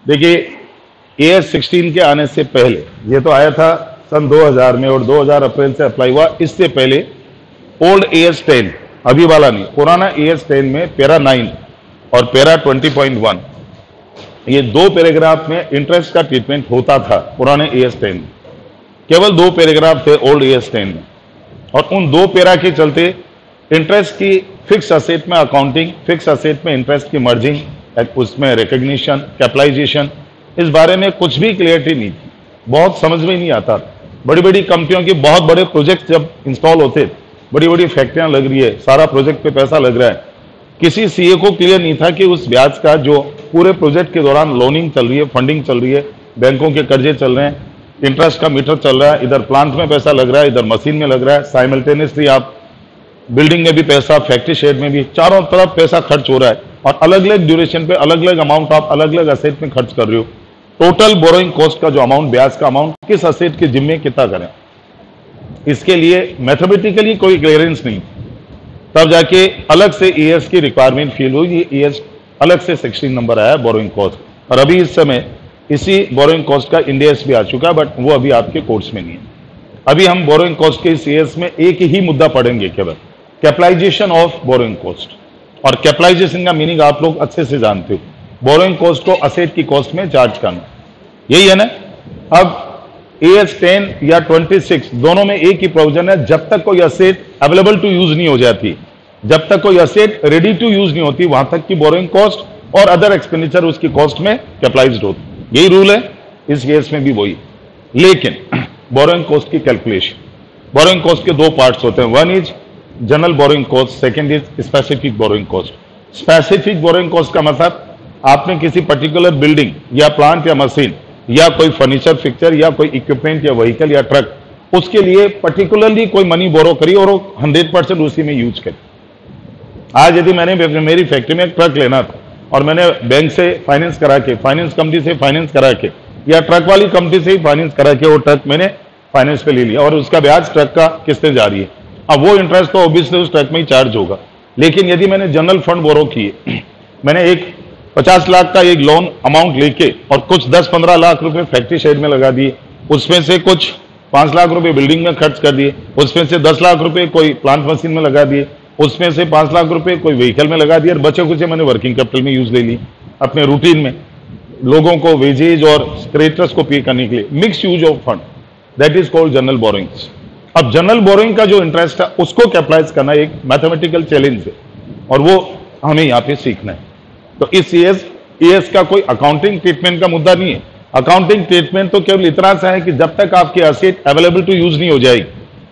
देखिए, AS16 के आने से पहले, ये तो आया था सन 2000 में और 2000 अप्रैल से अप्लाई हुआ। इससे पहले ओल्ड AS10, अभी वाला नहीं, पुराना AS10 में पैरा 9 और पैरा 20.1, ये दो पैराग्राफ में इंटरेस्ट का ट्रीटमेंट होता था पुराने AS10 में। केवल दो पैराग्राफ थे ओल्ड AS10 में, और उन दो पैरा के चलते इंटरेस्ट की फिक्स असेट में अकाउंटिंग, फिक्स असेट में इंटरेस्ट की मर्जिंग, उसमें रिकग्निशन, कैपिटलाइजेशन, इस बारे में कुछ भी क्लियरिटी नहीं थी, बहुत समझ में नहीं आता। बड़ी बड़ी कंपनियों के बहुत बड़े प्रोजेक्ट जब इंस्टॉल होते, बड़ी बड़ी फैक्ट्रियां लग रही है, सारा प्रोजेक्ट पे पैसा लग रहा है, किसी सीए को क्लियर नहीं था कि उस ब्याज का जो पूरे प्रोजेक्ट के दौरान लोनिंग चल रही है, फंडिंग चल रही है, बैंकों के कर्जे चल रहे हैं, इंटरेस्ट का मीटर चल रहा है, इधर प्लांट में पैसा लग रहा है, इधर मशीन में लग रहा है, साइमल्टेनियसली आप बिल्डिंग में भी पैसा, फैक्ट्री शेड में भी, चारों तरफ पैसा खर्च हो रहा है, और अलग अलग ड्यूरेशन पे अलग अलग अमाउंट आप अलग अलग असेट में खर्च कर रहे हो। टोटल बोरोइंग कॉस्ट का जो अमाउंट, ब्याज का अमाउंट, किस असेट के जिम्मे कितना करें, इसके लिए मैथमेटिकली कोई क्लियरेंस नहीं। तब जाके अलग से ES की रिक्वायरमेंट फील हुई, ये ES अलग से 16 नंबर आया बोरोइंग कॉस्ट। और अभी इस समय इसी बोरोइंग कॉस्ट का इंडेक्स भी आ चुका है, बट वो अभी आपके कोर्स में नहीं है। अभी हम बोरोइंग कॉस्ट के इस ES में एक ही मुद्दा पढ़ेंगे केवल, कैपिटलाइजेशन ऑफ बोरोइंग कॉस्ट। और कैपिटलाइजेशन का मीनिंग आप लोग अच्छे से जानते हो, बोरोइंग कॉस्ट को असेट की कॉस्ट में चार्ज करना, यही है ना। अब AS10 या 26 दोनों में एक ही प्रोविजन है, जब तक कोई असेट अवेलेबल टू यूज नहीं हो जाती, जब तक कोई असेट रेडी टू यूज नहीं होती, वहां तक की बोरोइंग कॉस्ट और अदर एक्सपेंडिचर उसकी कॉस्ट में कैपिटलाइज्ड होती, यही रूल है। इस केस में भी वही। लेकिन बोरोइंग कॉस्ट की कैलकुलेशन, बोरोइंग कॉस्ट के दो पार्ट्स होते हैं, one is general borrowing cost, second is specific borrowing cost. Specific borrowing cost का मतलब आपने किसी पर्टिकुलर बिल्डिंग या प्लांट या मशीन या कोई फर्नीचर फिक्चर या कोई इक्विपमेंट या व्हीकल या ट्रक, उसके लिए पर्टिकुलरली कोई मनी बोरो करी और 100% उसी में यूज करी। आज यदि मैंने मेरी फैक्ट्री में एक ट्रक लेना था और मैंने बैंक से फाइनेंस करा के, फाइनेंस कंपनी से फाइनेंस करा के, या ट्रक वाली कंपनी से ही फाइनेंस करा के वो ट्रक मैंने फाइनेंस पे ले लिया, और उसका ब्याज ट्रक का किस्तें जा रही है, अब वो इंटरेस्ट तो ऑब्वियसली उस ट्रक में ही चार्ज होगा। लेकिन यदि मैंने जनरल फंड बोरो किए, मैंने एक 50 लाख का एक लोन अमाउंट लेके और कुछ 10-15 लाख रुपए फैक्ट्री शेड में लगा दिए, उसमें से कुछ 5 लाख रुपए बिल्डिंग में खर्च कर दिए, उसमें से 10 लाख रुपए कोई प्लांट मशीन में लगा दिए, उसमें से 5 लाख रुपए कोई व्हीकल में लगा दिए, और बचे कुछ मैंने वर्किंग कैपिटल में यूज ले ली अपने रूटीन में, लोगों को वेजेज और क्रेडिटर्स को पे करने के लिए, mix use of fund, that is called general borrowings. अब जनरल बोरोइंग का जो इंटरेस्ट है उसको कैपिटलाइज करना एक मैथमेटिकल चैलेंज है, और वो हमें यहाँ पे सीखना है। तो इस ES का कोई अकाउंटिंग ट्रीटमेंट का मुद्दा नहीं है। अकाउंटिंग ट्रीटमेंट तो केवल इतना सा है कि जब तक आपकी असेट अवेलेबल टू यूज नहीं हो जाएगी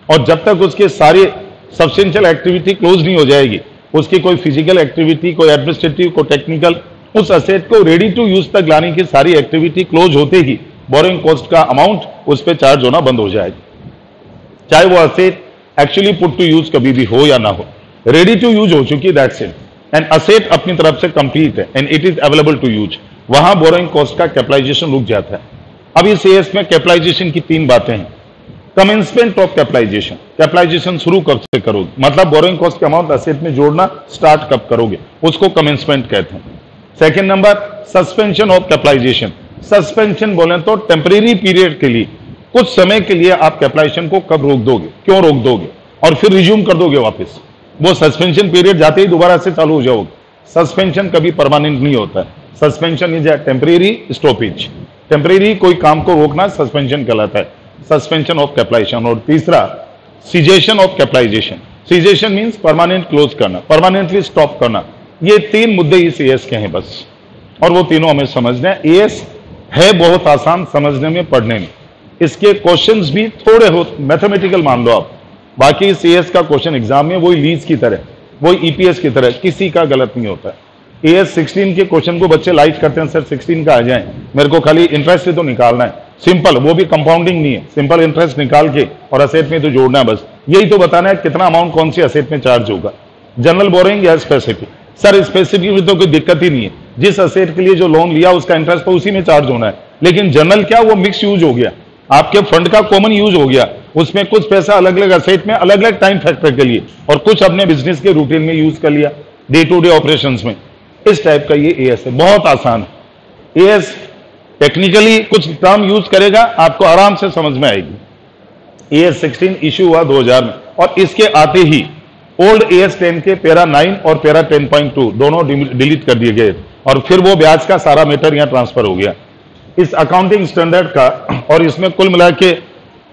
और जब तक उसके सारे सब्सटेंशियल एक्टिविटी क्लोज नहीं हो जाएगी, उसकी कोई फिजिकल एक्टिविटी, कोई एडमिनिस्ट्रेटिव, कोई टेक्निकल, उस असेट को रेडी टू यूज तक लाने की सारी एक्टिविटी क्लोज होते ही बोरोइंग कॉस्ट का अमाउंट उस पर चार्ज होना बंद हो जाएगी, चाहे वो asset actually put to use कभी भी हो या ना हो। रेडी टू यूज हो चुकी, दैट्स इट, एंड असेट अपनी तरफ से कंप्लीट है and it is available to use, वहां बोरोइंग कॉस्ट का कैपिटलाइजेशन रुक जाता है। अब इस ES में कैपिटलाइजेशन की 3 बातें हैं। कमेंसमेंट ऑफ कैपिटलाइजेशन, कैपिटलाइजेशन शुरू कब से करोगे, मतलब बोरोइंग कॉस्ट के अमाउंट असेट में जोड़ना स्टार्ट कब करोगे, उसको कमेंसमेंट कहते हैं। Second number, suspension of capitalisation. Suspension बोले तो टेम्परेरी पीरियड के लिए, कुछ समय के लिए आप कैपिटलाइजेशन को कब रोक दोगे, क्यों रोक दोगे, और फिर रिज्यूम कर दोगे वापस। वो सस्पेंशन पीरियड जाते ही दोबारा से चालू हो जाओगे। सस्पेंशन कभी परमानेंट नहीं होता है, suspension is a temporary stoppage. Temporary कोई काम को रोकना सस्पेंशन कहलाता है, सस्पेंशन ऑफ कैपिटलाइजेशन। और तीसरा, cessation of capitalisation. Cessation means permanent close करना, परमानेंटली स्टॉप करना। ये 3 मुद्दे इस ES के हैं बस, और वो तीनों हमें समझना है। ES है बहुत आसान समझने में, पढ़ने में, इसके क्वेश्चंस भी थोड़े हो मैथमेटिकल मान लो आप। बाकी इस ES का क्वेश्चन एग्जाम में वही लीज की तरह, वही EPS की तरह, किसी का गलत नहीं होता है। ES 16 के क्वेश्चन को बच्चे लाइक करते हैं, सर 16 का आ जाए, मेरे को खाली इंटरेस्ट से तो निकालना है, सिंपल, वो भी कंपाउंडिंग नहीं है, सिंपल इंटरेस्ट निकाल के और असेट में तो जोड़ना है बस, यही तो बताना है कितना अमाउंट कौन सी असेट में चार्ज होगा, जनरल बोरोइंग या स्पेसिफिक। सर स्पेसिफिक में तो कोई दिक्कत ही नहीं है, जिस असेट के लिए जो लोन लिया उसका इंटरेस्ट तो उसी में चार्ज होना है। लेकिन जनरल क्या, वो मिक्स यूज हो गया, आपके फंड का कॉमन यूज हो गया, उसमें कुछ पैसा अलग अलग असेट में अलग अलग टाइम फैक्टर के लिए और कुछ अपने बिजनेस के रूटीन में यूज कर लिया, डे टू डे ऑपरेशंस में। इस टाइप का ये ES है, बहुत आसान है। ES टेक्निकली कुछ टर्म यूज करेगा, आपको आराम से समझ में आएगी। AS 16 इश्यू हुआ 2000 में, और इसके आते ही ओल्ड AS 10 के पैरा 9 और पैरा 10.2 दोनों डिलीट कर दिए गए, और फिर वो ब्याज का सारा मैटर यहां ट्रांसफर हो गया इस अकाउंटिंग स्टैंडर्ड का। और इसमें कुल मिला के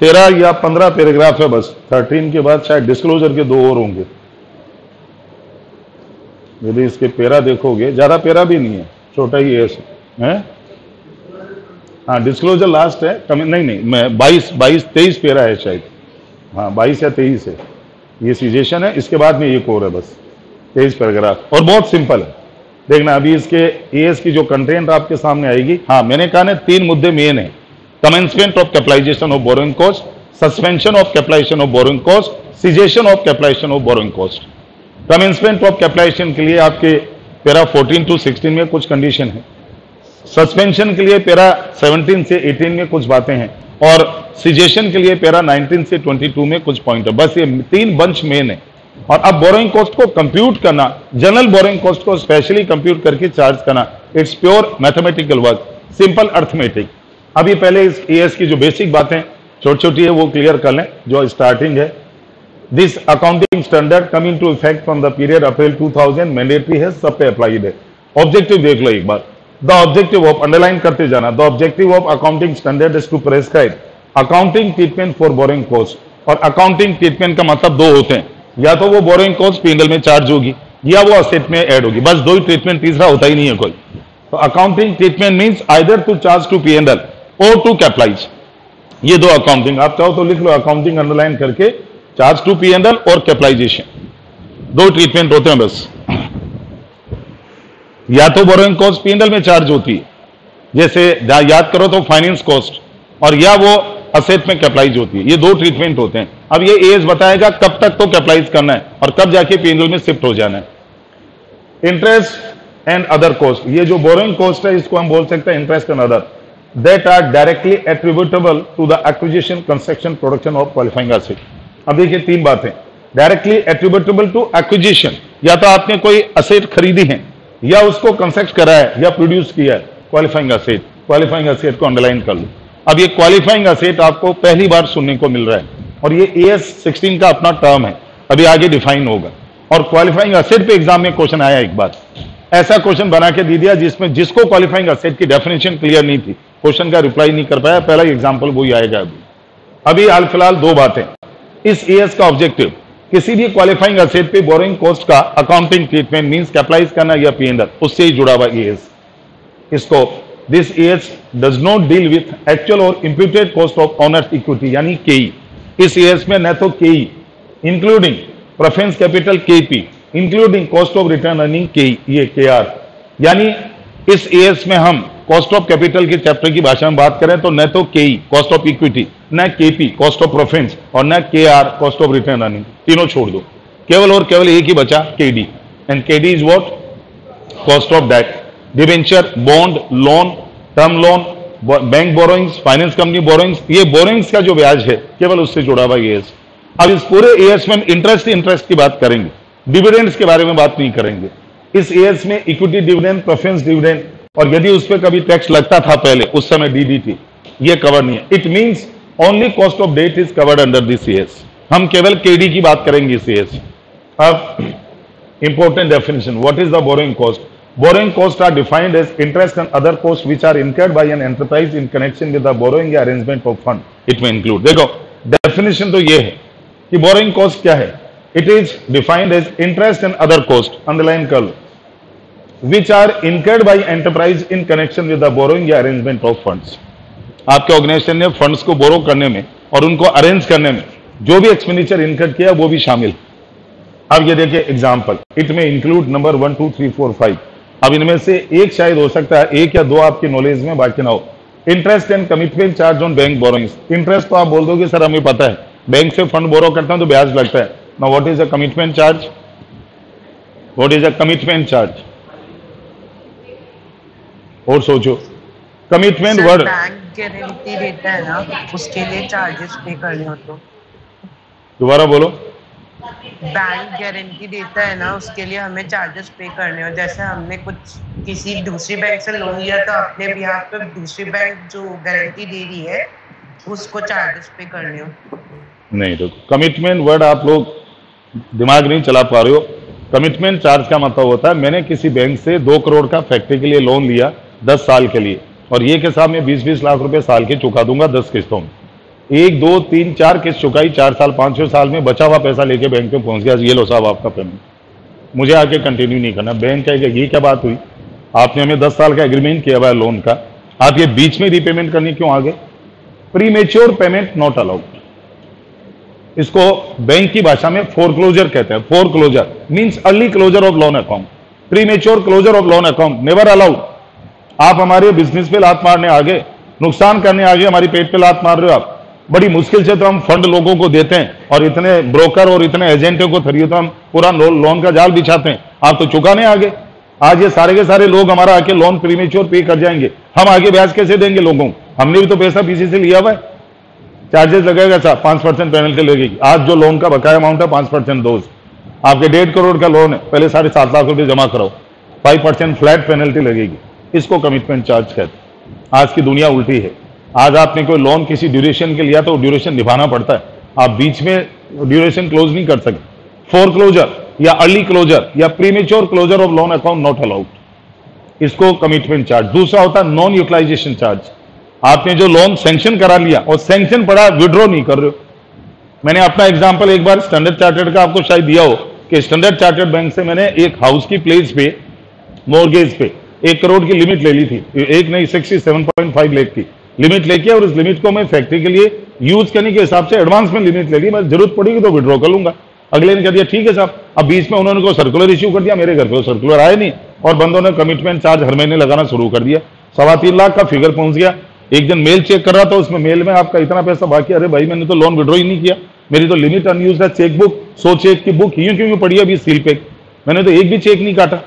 13 या 15 पैराग्राफ है बस। 13 के बाद शायद डिस्क्लोजर के 2 और होंगे। यदि इसके पैरा देखोगे, ज्यादा पैरा भी नहीं है, छोटा ही है। हाँ, डिस्क्लोजर लास्ट है, नहीं मैं 22-23 पैरा है शायद। हाँ, 22 या 23 है। ये सिजेशन है, इसके बाद में एक और है बस, 23 पैराग्राफ, और बहुत सिंपल है। देखना अभी इसके AS की जो कंटेंट आपके सामने आएगी। हाँ, मैंने कहा ना 3 मुद्दे मेन है। Commencement of capitalisation of borrowing cost, suspension of capitalisation of borrowing cost, cessation of capitalisation of borrowing cost. Commencement of capitalisation के लिए आपके पैरा 14 to 16 में कुछ कंडीशन है। सस्पेंशन के लिए पैरा 17 से 18 में कुछ बातें हैं, और सिजेशन के लिए पैरा 19 से 22 में कुछ पॉइंट है। बस ये 3 बंच मेन है। और अब बोरोइंग कॉस्ट को कंप्यूट करना, जनरल बोरोइंग कॉस्ट को स्पेशली कंप्यूट करके चार्ज करना, it's pure mathematical work, simple arithmetic. अभी पहले इस AS की जो बेसिक बातें छोटी छोटी है वो क्लियर कर लें, जो स्टार्टिंग है। This accounting standard coming to effect from the period April 2000 mandatory है, सब पे अप्लाइड है। ऑब्जेक्टिव देख लो एक बार। द ऑब्जेक्टिव ऑफ, अंडरलाइन करते जाना, the objective of accounting standard is to prescribe accounting treatment for borrowing cost. और अकाउंटिंग ट्रीटमेंट का मतलब 2 होते हैं, या तो वो बोरोइंग कॉस्ट P&L में चार्ज होगी, या वो असेट में ऐड होगी। बस 2 ही ट्रीटमेंट, तीसरा होता ही नहीं है कोई। तो accounting treatment means either to charge to P&L और टू कैपिटलाइज। ये 2 अकाउंटिंग, आप चाहो तो लिख लो अकाउंटिंग अंडरलाइन करके, चार्ज टू P&L और कैपिटलाइजेशन, 2 ट्रीटमेंट होते हैं बस। या तो बोरोइंग कॉस्ट P&L में चार्ज होती है, जैसे याद करो तो फाइनेंस कॉस्ट, और या वो असेट में कैपिटलाइज होती है। ये 2 ट्रीटमेंट होते हैं। अब ये AS बताएगा कब तक तो कैपिटलाइज करना है और कब जाके P&L में शिफ्ट हो जाना है। इंटरेस्ट एंड अदर कॉस्ट, ये जो बोरोइंग कॉस्ट है इसको हम बोल सकते हैं interest and other, that are directly attributable to the acquisition, construction, production of qualifying asset. अब देखिए 3 बातें। डायरेक्टली एट्रीब्यूटेबल टू एक्विजिशन, या तो आपने कोई असेट खरीदी है, या उसको कंस्ट्रक्ट करा है, या प्रोड्यूस किया है। क्वालिफाइंग एसेट, क्वालिफाइंग एसेट को अंडरलाइन कर लो। अब ये क्वालिफाइंग एसेट आपको पहली बार सुनने को मिल रहा है, और ये AS 16 का अपना टर्म है, अभी आगे डिफाइन होगा। और क्वालिफाइंग एसेट पे एग्जाम में क्वेश्चन आया एक बार, ऐसा क्वेश्चन बना के दे दिया जिसमें जिसको क्वालिफाइंग एसेट की डेफिनेशन क्लियर नहीं थी, क्वेश्चन का रिप्लाई नहीं कर पाया, पहला एग्जाम्पल वही आएगा। अभी हाल फिलहाल 2 बातें। इस AS का ऑब्जेक्टिव किसी भी क्वालिफाइंग एसेट पे बोरोइंग कॉस्ट का अकाउंटिंग ट्रीटमेंट मींस कैपिटलाइज करना या P&L, उससे ही जुड़ा हुआ AS। इसको this AS does not deal with actual और imputed cost of owners equity, यानी KE। इस AS में न तो KE including preference capital KP, including cost of return earning KE, ये KR, यानी इस AS में हम कॉस्ट ऑफ कैपिटल के चैप्टर की भाषा में बात करें तो न तो KE कॉस्ट ऑफ इक्विटी, न KP कॉस्ट ऑफ प्रेफरेंस, और न KR cost of return earning, तीनों छोड़ दो। केवल और केवल एक ही बचा KD, and KD is what? Cost of debt, debenture, bond, loan, term loan, bank borrowings, finance company borrowings. ये बोरोइंग्स का जो ब्याज है केवल उससे जुड़ा हुआ AS। अब इस पूरे AS में इंटरेस्ट की बात करेंगे, डिविडेंड्स के बारे में बात नहीं करेंगे। इस AS में इक्विटी डिविडेंड, प्रेफरेंस डिविडेंड, और यदि उस पर कभी टैक्स लगता था पहले उस समय DDT, ये कवर नहीं है। It means only cost of debt is covered under this AS। हम केवल KD की बात करेंगे इस AS। अब important definition, what is the borrowing cost? Borrowing costs are defined as interest and other costs which are incurred by an enterprise in connection with the borrowing या arrangement of fund. It may include, देखो definition तो ये है कि borrowing cost क्या है। It is defined as interest and other costs, underline कर लो, which are incurred by enterprise in connection with the borrowing या arrangement of funds. आपके ऑर्गेनाइजेशन ने फंड्स को बोरो करने में और उनको अरेंज करने में जो भी एक्सपेंडिचर इनकर्ड किया वो भी शामिल। अब ये देखिए एग्जाम्पल, इट में इंक्लूड नंबर 1 2 3 4 5। अब इनमें से एक शायद हो सकता है, 1 या 2 आपकी नॉलेज में, बाकी ना हो। Interest and commitment charge on bank borrowings. Interest तो आप बोल दोगे सर हमें पता है, बैंक से फंड बोरो करता हूं तो ब्याज लगता है। Now what is a commitment charge? What is a commitment charge? और सोचो, कमिटमेंट वर्ड बैंक गारंटी देता है ना, उसके लिए चार्जेस पे करने हो तो। दोबारा बोलो। बैंक गारंटी देता है ना, उसके लिए हमें चार्जेस पे करने हो। जैसे हमने कुछ किसी दूसरी बैंक से लोन लिया तो अपने बिहाफ पे दूसरी बैंक जो गारंटी दे रही है उसको चार्जेस पे करने हो। नहीं, तो कमिटमेंट वर्ड आप लोग दिमाग नहीं चला पा रहे हो। कमिटमेंट चार्ज का मतलब होता है मैंने किसी बैंक से 2 करोड़ का फैक्ट्री के लिए लोन लिया 10 साल के लिए, और ये के साथ मैं 20-20 लाख रुपए साल के चुका दूंगा 10 किस्तों में। 1, 2, 3, 4 किस्त चुकाई, 4 साल 5 साल में बचा हुआ पैसा लेके बैंक में पहुंच गया, ये लो साहब आपका पेमेंट, मुझे आगे कंटिन्यू नहीं करना। बैंक का ये क्या बात हुई, आपने हमें 10 साल का एग्रीमेंट किया हुआ है लोन का, आप ये बीच में रीपेमेंट करने क्यों आगे? Premature payment not allowed. इसको बैंक की भाषा में फोरक्लोजर कहते हैं। Foreclosure means early closure of loan account, premature closure of loan account never allowed. आप हमारे बिजनेस पे लात मारने आगे, नुकसान करने आगे, हमारी पेट पे लात मार रहे हो आप। बड़ी मुश्किल से तो हम फंड लोगों को देते हैं और इतने ब्रोकर और इतने एजेंटों को थरिए तो हम पूरा लोन का जाल बिछाते हैं, आप तो चुकाने आगे। आज ये सारे के सारे लोग हमारा आके लोन प्रीमेच्योर पे कर जाएंगे, हम आगे ब्याज कैसे देंगे लोगों को? हमने भी तो पैसा पीसी से लिया हुआ है। चार्जेस लगेगा साहब, 5% पेनल्टी लगेगी। आज जो लोन का बकाया अमाउंट है 5% दोज, आपके 1.5 करोड़ का लोन है, पहले 7.5 लाख रुपए जमा कराओ, 5% फ्लैट पेनल्टी लगेगी। इसको कमिटमेंट चार्ज कहते हैं। आज की दुनिया उल्टी है। आज आपने कोई लोन किसी ड्यूरेशन के लिया तो ड्यूरेशन निभाना पड़ता है, आप बीच में ड्यूरेशन क्लोज नहीं कर सकते। फोर क्लोजर या अर्ली क्लोजर या premature closure of loan account not allowed, इसको कमिटमेंट चार्ज। दूसरा होता है नॉन यूटिलाइजेशन चार्ज। आपने जो लोन सैंक्शन करा लिया और सैंक्शन पड़ा, विड्रॉ नहीं कर रहे हो। मैंने अपना एग्जांपल एक बार स्टैंडर्ड चार्टर्ड का आपको शायद दिया हो कि स्टैंडर्ड चार्टर्ड बैंक से मैंने एक हाउस की प्लेस पे मॉर्गेज पे 1 करोड़ की लिमिट ले ली थी, एक नहीं 67.5 लाख की लिमिट लेके, और उस लिमिट को मैं फैक्ट्री के लिए यूज करने के हिसाब से एडवांस में लिमिट ले ली, मैं जरूरत पड़ेगी तो विड्रॉ कर लूंगा। अगले ने कह दिया ठीक है साहब। अब बीच में उन्होंने को सर्कुलर इश्यू कर दिया, मेरे घर पे सर्कुलर आया नहीं और बंदों ने कमिटमेंट चार्ज हर महीने लगाना शुरू कर दिया। 3.25 लाख का फिगर पहुंच गया। एक दिन मेल चेक कर रहा था, उसमें मेल में आपका इतना पैसा बाकी। अरे भाई मैंने तो लोन विड्रॉ ही नहीं किया, मेरी तो लिमिट अनयूज्ड है। चेकबुक 100 चेक की बुक यूं क्यों पड़ी है अभी सील पे, मैंने तो एक भी चेक नहीं काटा।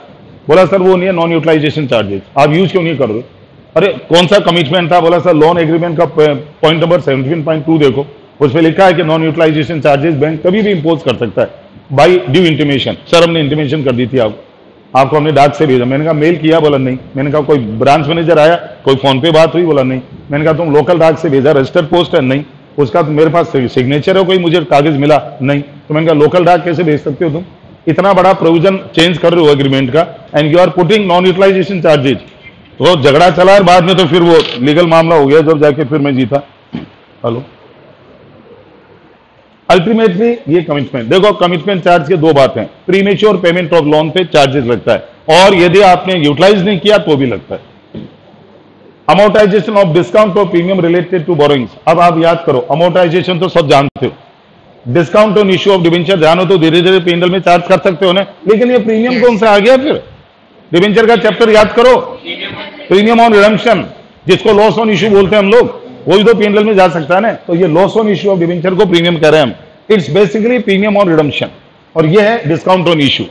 बोला सर वो नहीं है नॉन यूटिलाइजेशन चार्जेस, आप यूज क्यों नहीं कर रहे? अरे कौन सा कमिटमेंट था? बोला सर लोन एग्रीमेंट का पॉइंट नंबर 17.2 देखो, उस पर लिखा है कि नॉन यूटिलाइजेशन चार्जेस बैंक कभी भी इंपोज कर सकता है बाई ड्यू इंटीमेशन। सर हमने इंटीमेशन कर दी थी आपको हमने डाक से भेजा। मैंने कहा मेल किया? बोला नहीं। मैंने कहा कोई ब्रांच मैनेजर आया, कोई फोन पे बात हुई? बोला नहीं। मैंने कहा तुम लोकल डाक से भेजा, रजिस्टर्ड पोस्ट है? नहीं। उसका तो मेरे पास सिग्नेचर है, कोई मुझे कागज मिला? नहीं। तो मैंने कहा लोकल डाक कैसे भेज सकते हो तुम? इतना बड़ा प्रोविजन चेंज कर रहे हो एग्रीमेंट का and you are putting non utilisation charges. तो झगड़ा चला और बाद में तो फिर वो लीगल मामला हो गया, जब जाके फिर मैं जीता। हेलो, अल्टीमेटली ये कमिटमेंट देखो, कमिटमेंट चार्ज के दो बातें, प्रीमेच्योर पेमेंट ऑफ लोन पे चार्जेस लगता है और यदि आपने यूटिलाइज नहीं किया तो भी लगता है। Amortisation of discount of premium related to borrowings. अब आप याद करो, अमोर्टाइजेशन तो सब जानते हो, discount on issue of debenture जानो तो धीरे धीरे पेंडल में चार्ज कर सकते हो ना, लेकिन ये प्रीमियम कौन सा आ गया? फिर डिबेंचर का चैप्टर याद करो, प्रीमियम ऑन रिडम्पशन, जिसको लॉस ऑन इश्यू बोलते हैं हम लोग, वही तो पीएनएल में जा सकता है ना। तो ये loss on issue of debenture को प्रीमियम कह रहे हैं हम, it's basically premium on redemption, और ये है discount on issue.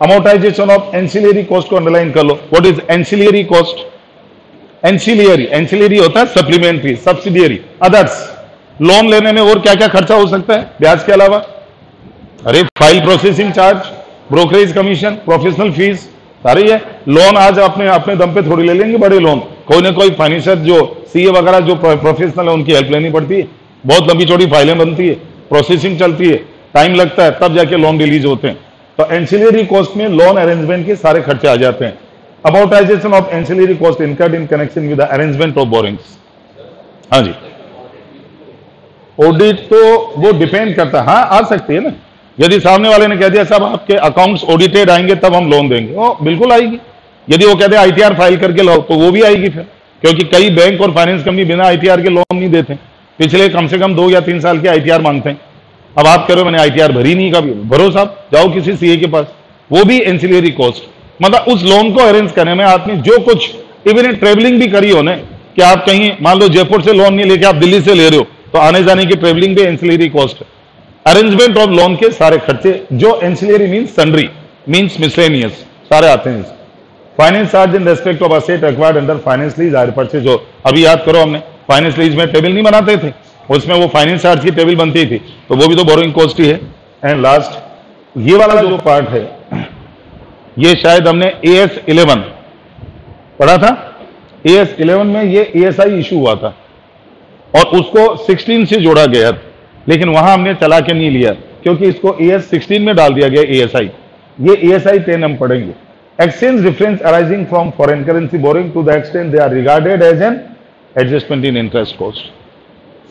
Amortisation of ancillary cost को अंडरलाइन कर लो। What is ancillary cost? Ancillary होता है सप्लीमेंट्री, सब्सिडियरी, अदर्स। लोन लेने में और क्या क्या खर्चा हो सकता है ब्याज के अलावा? अरे file processing charge, brokerage commission, professional fees, सारे है। लोन आज अपने दम पे थोड़ी ले लेंगे बड़े लोन, कोई ना कोई फाइनेंसर जो सीए वगैरह जो प्रोफेशनल है उनकी हेल्प लेनी पड़ती है, बहुत लंबी चौड़ी फाइलें बनती है, प्रोसेसिंग चलती है, टाइम लगता है, तब जाके लोन रिलीज होते हैं। तो एंसिलरी कॉस्ट में लोन अरेंजमेंट के सारे खर्चे आ जाते हैं। Amortisation of ancillary cost incurred in connection with the arrangement of borings. हाँ जी, ऑडिट तो वो डिपेंड करता है, हाँ आ सकती है ना। यदि सामने वाले ने कह दिया साहब आपके अकाउंट्स ऑडिटेड आएंगे तब हम लोन देंगे, वो बिल्कुल आएगी। यदि वो कहते हैं आईटीआर फाइल करके लो तो वो भी आएगी फिर, क्योंकि कई बैंक और फाइनेंस कंपनी बिना आईटीआर के लोन नहीं देते, पिछले कम से कम 2 या 3 साल के आईटीआर मांगते हैं। अब आप कह रहे हो मैंने आईटीआर भरी नहीं, कभी भरो साहब, जाओ किसी सीए के पास, वो भी एंसिलरी कॉस्ट। मतलब उस लोन को अरेंज करने में आपने जो कुछ इवन ट्रेवलिंग भी करी हो ना, कि आप कहीं मान लो जयपुर से लोन नहीं लेके आप दिल्ली से ले रहे हो, तो आने जाने की ट्रेवलिंग भी एंसिलरी कॉस्ट है। अरेंजमेंट ऑफ लोन के सारे खर्चे, जो ancillary means sundry, means miscellaneous, सारे आते हैं। Finance charge in respect of asset acquired under finance lease hire purchase. जो अभी याद करो, हमने फाइनेंस लीज में टेबल नहीं बनाते थे, उसमें वो फाइनेंस चार्ज की टेबल बनती थी, तो वो भी तो बोरोइंग कॉस्ट ही है। एंड लास्ट ये वाला जो पार्ट है, ये शायद हमने AS11 पढ़ा था। AS11 में ये ASI इशू हुआ था और उसको 16 से जोड़ा गया, लेकिन वहां हमने चला के नहीं लिया क्योंकि इसको AS16 में डाल दिया गया ASI। ये ASI 10 हम पढ़ेंगे। Exchange difference arising from foreign currency borrowing to the extent they are regarded as an adjustment in interest cost.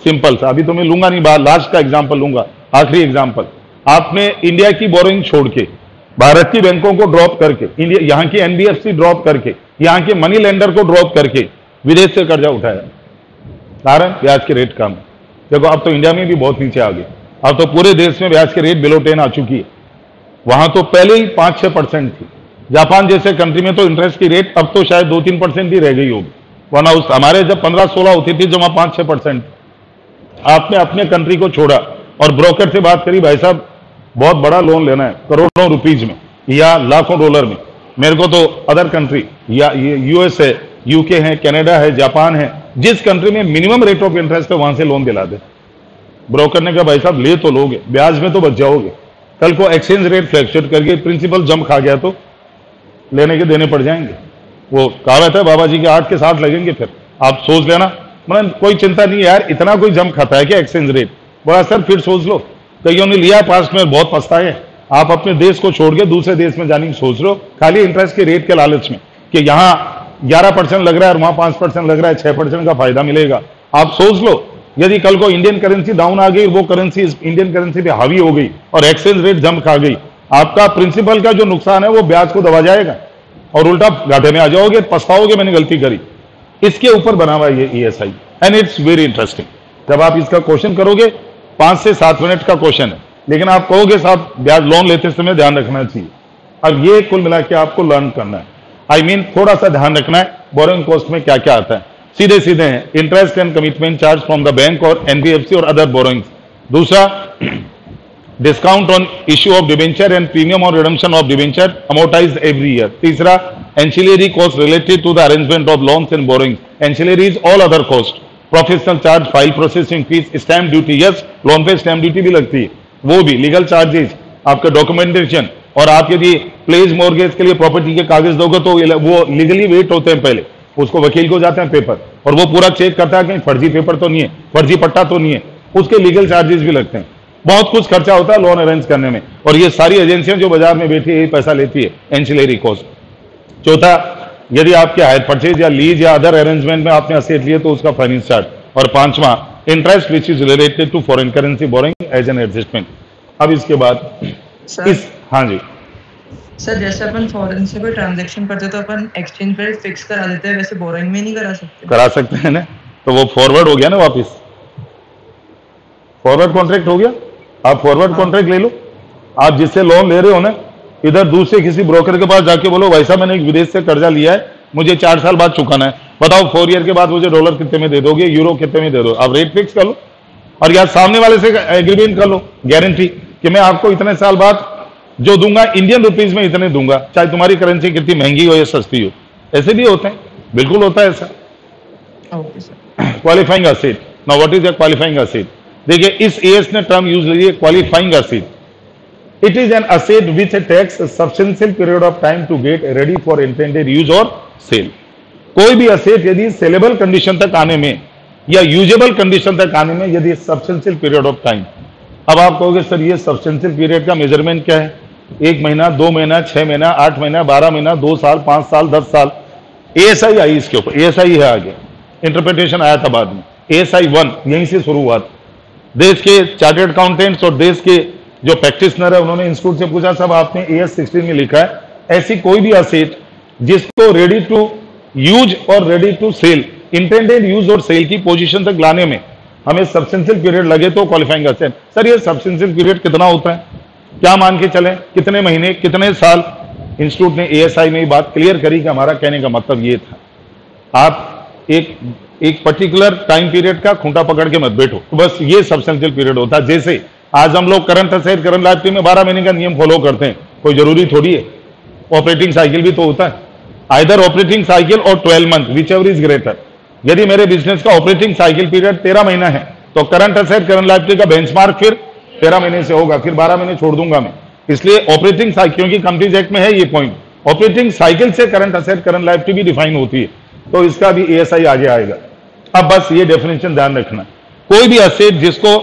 Simple सा, अभी तो मैं लूंगा नहीं, लास्ट का एग्जाम्पल लूंगा, आखिरी एग्जाम्पल। आपने इंडिया की बोरिंग छोड़ के भारत की बैंकों को ड्रॉप करके, इंडिया यहाँ की NBFC ड्रॉप करके, यहाँ के मनी लेंडर को ड्रॉप करके विदेश से कर्जा उठाया, कारण ब्याज के रेट कम। देखो अब तो इंडिया में भी बहुत नीचे आ गए, अब तो पूरे देश में ब्याज के रेट बिलो 10 आ चुकी है। वहां तो पहले ही 5-6% थी। जापान जैसे कंट्री में तो इंटरेस्ट की रेट अब तो शायद 2-3% ही रह गई होगी, वरना उस हमारे जब 15-16 होती थी जब 5-6%। आपने अपने कंट्री को छोड़ा और ब्रोकर से बात करी, भाई साहब बहुत बड़ा लोन लेना है करोड़ों रुपीज में या लाखों डॉलर में, मेरे को तो अदर कंट्री या US है, UK है, कनाडा है, जापान है, जिस कंट्री में मिनिमम रेट ऑफ इंटरेस्ट है वहां से लोन दिला दे। ब्रोकर ने कहा भाई साहब ले तो लोगे, ब्याज में तो बच जाओगे, कल को एक्सचेंज रेट फ्लैक्चुएट करके प्रिंसिपल जम खा गया तो लेने के देने पड़ जाएंगे। वो कहावत है बाबा जी के 8 के 7 लगेंगे, फिर आप सोच लेना। मतलब कोई चिंता नहीं यार, इतना कोई जम खाता है क्या एक्सचेंज रेट? बोला सर फिर सोच लो, कईयों ने लिया पास्ट में बहुत पछताए। आप अपने देश को छोड़ के दूसरे देश में जाने की सोच रहे हो खाली इंटरेस्ट के रेट के लालच में कि यहाँ 11% लग रहा है और वहां 5% लग रहा है, 6% का फायदा मिलेगा। आप सोच लो यदि कल को इंडियन करेंसी डाउन आ गई, वो करेंसी इंडियन करेंसी पे हावी हो गई और एक्सचेंज रेट जम खा गई, आपका प्रिंसिपल का जो नुकसान है वो ब्याज को दबा जाएगा और उल्टा घाटे में आ जाओगे, पछताओगे मैंने गलती करी। इसके ऊपर बना हुआ ये ESI and it's very interesting. जब आप इसका क्वेश्चन करोगे 5 से 7 मिनट का क्वेश्चन है, लेकिन आप कहोगे साहब ब्याज लोन लेते समय ध्यान रखना चाहिए। अब ये कुल मिला के आपको लर्न करना है, आई मीन थोड़ा सा ध्यान रखना है बोरोइंग कॉस्ट में क्या क्या आता है। सीधे सीधे हैं interest and commitment charge from the bank और NBFC और अदर बोरोइंग्स। दूसरा discount on issue of debenture and premium और redemption of debenture amortised every year. तीसरा ancillary cost related to the arrangement of loans and borrowings, ancillaries all other cost, professional charge, file processing fees, stamp duty, yes loan पे stamp duty भी लगती है, वो भी, legal charges, आपका documentation, और आप यदि प्लेज मॉर्गेज के लिए प्रॉपर्टी के कागज दोगे तो वो लीगली वेट होते हैं, पहले उसको वकील को जाते हैं पेपर और वो पूरा चेक करता है कि फर्जी पेपर तो नहीं है, फर्जी पट्टा तो नहीं है, उसके लीगल चार्जेस भी लगते हैं। बहुत कुछ खर्चा होता है लोन अरेंज करने में, और ये सारी एजेंसियां जो बाजार में बैठी है यही पैसा लेती है, एंसिलरी कॉस्ट। चौथा, यदि आपके हायर परचेज या लीज या अदर अरेंजमेंट में आपने असेट लिए तो उसका फाइनेंस चार्ज। और पांचवा interest which is related to foreign currency borrowing as an adjustment. अब इसके बाद हाँ जी सर, जैसे अपन फॉरेन से कोई ट्रांजैक्शन करते तो अपन एक्सचेंज रेट फिक्स करा देते हैं, वैसे बोरोइंग में नहीं करा सकते? करा सकते हैं ना, तो वो फॉरवर्ड हो गया ना, वापस फॉरवर्ड कॉन्ट्रैक्ट हो गया। आप फॉरवर्ड कॉन्ट्रैक्ट ले लो, आप जिससे लोन ले रहे हो ना, इधर दूसरे किसी ब्रोकर के पास जाके बोलो भाई साहब मैंने एक विदेश से कर्जा लिया है, मुझे 4 साल बाद चुकाना है, बताओ 4 ईयर के बाद मुझे डॉलर कितने में दे दोगे, यूरो कितने में दे दो। आप रेट फिक्स कर लो और यार सामने वाले से एग्रीमेंट कर लो, गारंटी कि मैं आपको इतने साल बाद जो दूंगा इंडियन रुपीज में इतने दूंगा, चाहे तुम्हारी करेंसी कितनी महंगी हो या सस्ती हो। ऐसे भी होते हैं, बिल्कुल होता है ऐसा। Qualifying asset, now what is a qualifying asset? देखिए इस एएस ने टर्म यूज ली है, qualifying asset. It is an asset which takes substantial period of time to get ready for intended use और सेल। कोई भी असेट यदि saleable condition तक आने में या यूजेबल कंडीशन तक आने में यदि सब्सटेंशियल पीरियड ऑफ टाइम, अब आप कहोगे सर ये सब्सटेंशियल पीरियड का मेजरमेंट क्या है? 1 महीना, 2 महीना, 6 महीना, 8 महीना, 12 महीना, 2 साल, 5 साल, 10 साल। एएसआई आई इसके ऊपर, एएसआई है आगे, इंटरप्रिटेशन आया था बाद में। एएसआई 1 यहीं से शुरू हुआ था। देश के चार्टर्ड अकाउंटेंट्स और देश के जो प्रैक्टिशनर है उन्होंने इंस्टीट्यूट से पूछा साहब आपने एएस 16 में लिखा है ऐसी कोई भी असेट जिसको रेडी टू यूज और ready to sell, intended use और सेल की पोजीशन तक लाने में हमें सब्सटेंशियल पीरियड लगे तो क्वालिफाइंग असेट। सर ये सब्सटेंशियल पीरियड कितना होता है, क्या मान के चलें, कितने महीने, कितने साल? इंस्टीट्यूट ने एएसआई में बात क्लियर करी कि हमारा कहने का मतलब ये था, आप एक पर्टिकुलर टाइम पीरियड का खूंटा पकड़ के मत बैठो, तो बस ये सब्सटेंशियल पीरियड होता है। जैसे आज हम लोग करंट असेट, करंट लायबिलिटी में 12 महीने का नियम फॉलो करते हैं, कोई जरूरी थोड़ी है, ऑपरेटिंग साइकिल भी तो होता है, आइदर ऑपरेटिंग साइकिल और 12 month which ever is greater. यदि मेरे बिजनेस का ऑपरेटिंग साइकिल पीरियड 13 महीना है तो करंट असेट, करंट लायबिलिटी का बेंचमार्क फिर 13 महीने से होगा, फिर 12 महीने छोड़ दूंगा मैं। इसलिए ऑपरेटिंग साइकिल, क्योंकि कंपनीज एक्ट में है ये पॉइंट, ऑपरेटिंग साइकिल से करंट असेट करंट लायबिलिटी भी डिफाइन होती है, तो इसका भी एएसआई आगे आएगा। अब बस ये डेफिनेशन ध्यान रखना, कोई भी असेट जिसको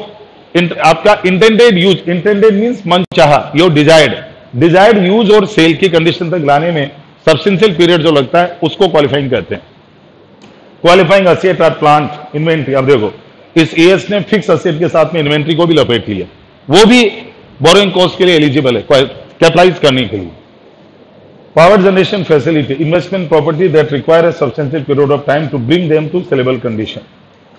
आपका इंटेंडेड यूज, इंटेंडेड मींस मनचाहा, योर डिजायर्ड यूज और सेल की कंडीशन तक लाने में सब्सटेंशियल पीरियड जो लगता है उसको क्वालिफाइंग कहते हैं। क्वालिफाइंग असेट और प्लांट इन्वेंट्री, अब देखो इस एएस ने फिक्स असेट के साथ में इन्वेंट्री को भी लपेट लिया, वो भी बोरोइंग कॉस्ट के लिए एलिजिबल है कैपिटलाइज करने के लिए। Power generation facility, investment property that require a substantial period of time to bring them to saleable condition,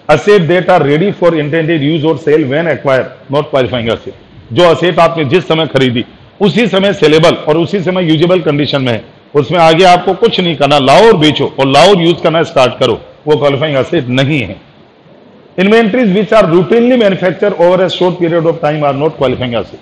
asset that are ready for intended use और sale when acquire, not qualifying asset. जो asset आपने जिस समय खरीदी उसी समय saleable और उसी समय यूजेबल कंडीशन में है, उसमें आगे आपको कुछ नहीं करना, लाओ और बेचो और लाओ और यूज करना स्टार्ट करो, वो क्वालिफाइंग असेट नहीं है। Inventories which are routinely manufacture over a short period of time are not qualifying asset.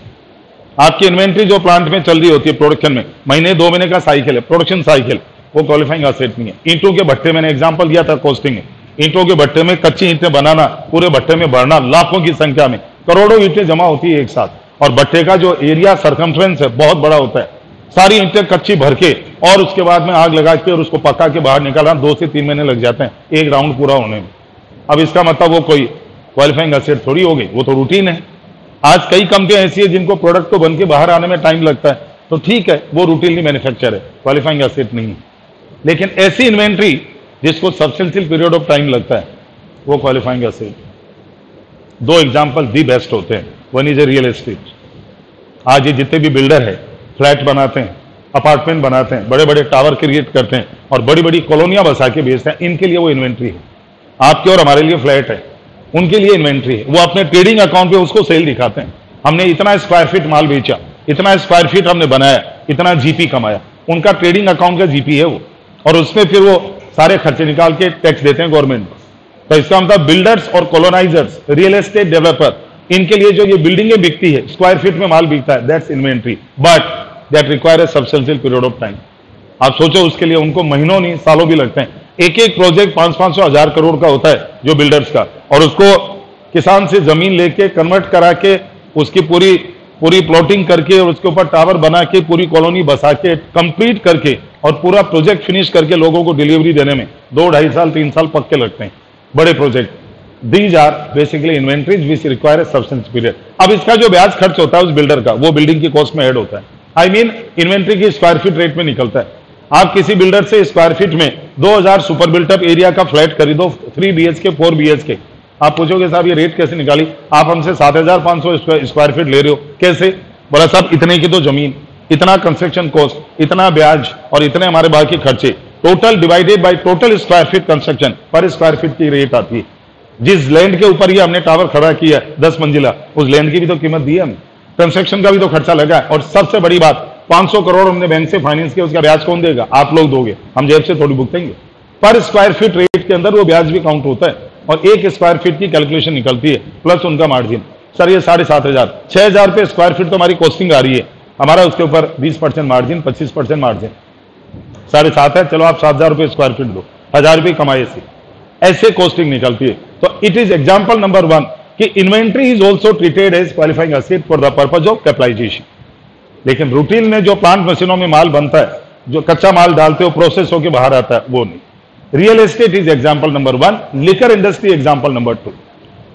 आपकी इन्वेंट्री जो प्लांट में चल रही होती है प्रोडक्शन में, महीने 2 महीने का साइकिल है, प्रोडक्शन साइकिल, वो क्वालिफाइंग असेट नहीं है। ईंटों के भट्टे, मैंने एग्जांपल दिया था कॉस्टिंग में, ईंटों के भट्टे में कच्ची ईंटें बनाना, पूरे भट्टे में भरना, लाखों की संख्या में करोड़ों ईंटें जमा होती है एक साथ, और भट्टे का जो एरिया सर्कमफ्रेंस है बहुत बड़ा होता है, सारी ईंटें कच्ची भर के और उसके बाद में आग लगा के और उसको पका के बाहर निकालना 2 से 3 महीने लग जाते हैं एक राउंड पूरा होने में। अब इसका मतलब वो कोई क्वालिफाइंग असेट थोड़ी हो गई, वो तो रूटीन है। आज कई कंपनियां ऐसी है जिनको प्रोडक्ट को बन के बाहर आने में टाइम लगता है, तो ठीक है वो रूटीनली मैन्युफैक्चर है, क्वालिफाइंग असेट नहीं है। लेकिन ऐसी इन्वेंट्री जिसको सब्सटेंशियल पीरियड ऑफ टाइम लगता है, वो qualifying asset. 2 example the best होते हैं, one is a real estate. आज ये जितने भी बिल्डर है फ्लैट बनाते हैं, अपार्टमेंट बनाते हैं, बड़े बड़े टावर क्रिएट करते हैं और बड़ी बड़ी कॉलोनियां बसा के बेचते हैं, इनके लिए वो इन्वेंट्री है। आपके और हमारे लिए फ्लैट है, उनके लिए इन्वेंट्री है। वो अपने ट्रेडिंग अकाउंट पे उसको सेल दिखाते हैं, हमने इतना स्क्वायर फीट माल बेचा, इतना स्क्वायर फीट हमने बनाया, इतना जीपी कमाया, उनका ट्रेडिंग अकाउंट का जीपी है वो, और उसमें फिर वो सारे खर्चे निकाल के टैक्स देते हैं गवर्नमेंट। तो इसका मतलब बिल्डर्स और कॉलोनाइजर्स, रियल एस्टेट डेवलपर, इनके लिए जो ये बिल्डिंगें बिकती है, स्क्वायर फीट में माल बिकता है, that's inventory, but that require a substantial period of time. आप सोचो उसके लिए उनको महीनों नहीं सालों भी लगते हैं। एक एक प्रोजेक्ट 500-500 हजार करोड़ का होता है जो बिल्डर्स का, और उसको किसान से जमीन लेके कन्वर्ट करा के उसकी पूरी प्लॉटिंग करके और उसके ऊपर टावर बना के पूरी कॉलोनी बसा के कंप्लीट करके और पूरा प्रोजेक्ट फिनिश करके लोगों को डिलीवरी देने में 2-2.5 साल 3 साल पक्के लगते हैं, बड़े project. These are basically inventories which require a substantial period. अब इसका जो ब्याज खर्च होता है उस बिल्डर का, वो बिल्डिंग की कॉस्ट में ऐड होता है। आई मीन इन्वेंट्री की स्क्वायर फीट रेट में निकलता है। आप किसी बिल्डर से स्क्वायर फीट में 2000 सुपर बिल्टअप एरिया का फ्लैट खरीदो, 3 BHK 4 BHK, आप पूछोगे साहब ये रेट कैसे निकाली, आप हमसे 7500 स्क्वायर फीट ले रहे हो, कैसे? बोला साहब इतने की तो जमीन, इतना कंस्ट्रक्शन कॉस्ट, इतना ब्याज और इतने हमारे बाकी खर्चे, total divided by total square feet construction पर स्क्वायर फीट की रेट आती है। जिस लैंड के ऊपर ये हमने टावर खड़ा किया 10 मंजिला, उस लैंड की भी तो कीमत दी है हमने, कंस्ट्रक्शन का भी तो खर्चा लगा है। और सबसे बड़ी बात, 500 करोड़ हमने बैंक से फाइनेंस किया, उसका ब्याज कौन देगा? आप लोग दोगे, हम जेब से थोड़ी भुगतेंगे। पर स्क्वायर फीट रेट के अंदर वो ब्याज भी काउंट होता है और 1 स्क्वायर फीट की कैलकुलेशन निकलती है प्लस उनका मार्जिन। सर ये 7500, 6000 रुपये स्क्वायर फीट तो हमारी कॉस्टिंग आ रही है, हमारा उसके ऊपर 20% मार्जिन, 25% मार्जिन, 7.5 है, चलो आप 7000 रुपये स्क्वायर फीट दो, 1000 रुपये कमाए से, ऐसे कॉस्टिंग निकलती है। तो इट इज एग्जाम्पल नंबर 1 कि inventory is also treated as qualifying asset for the purpose of capitalisation. लेकिन रूटीन में जो प्लांट मशीनों में माल बनता है, जो कच्चा माल डालते हो प्रोसेस होकर बाहर आता है, वो नहीं। Real estate is example number 1, liquor industry example number 2।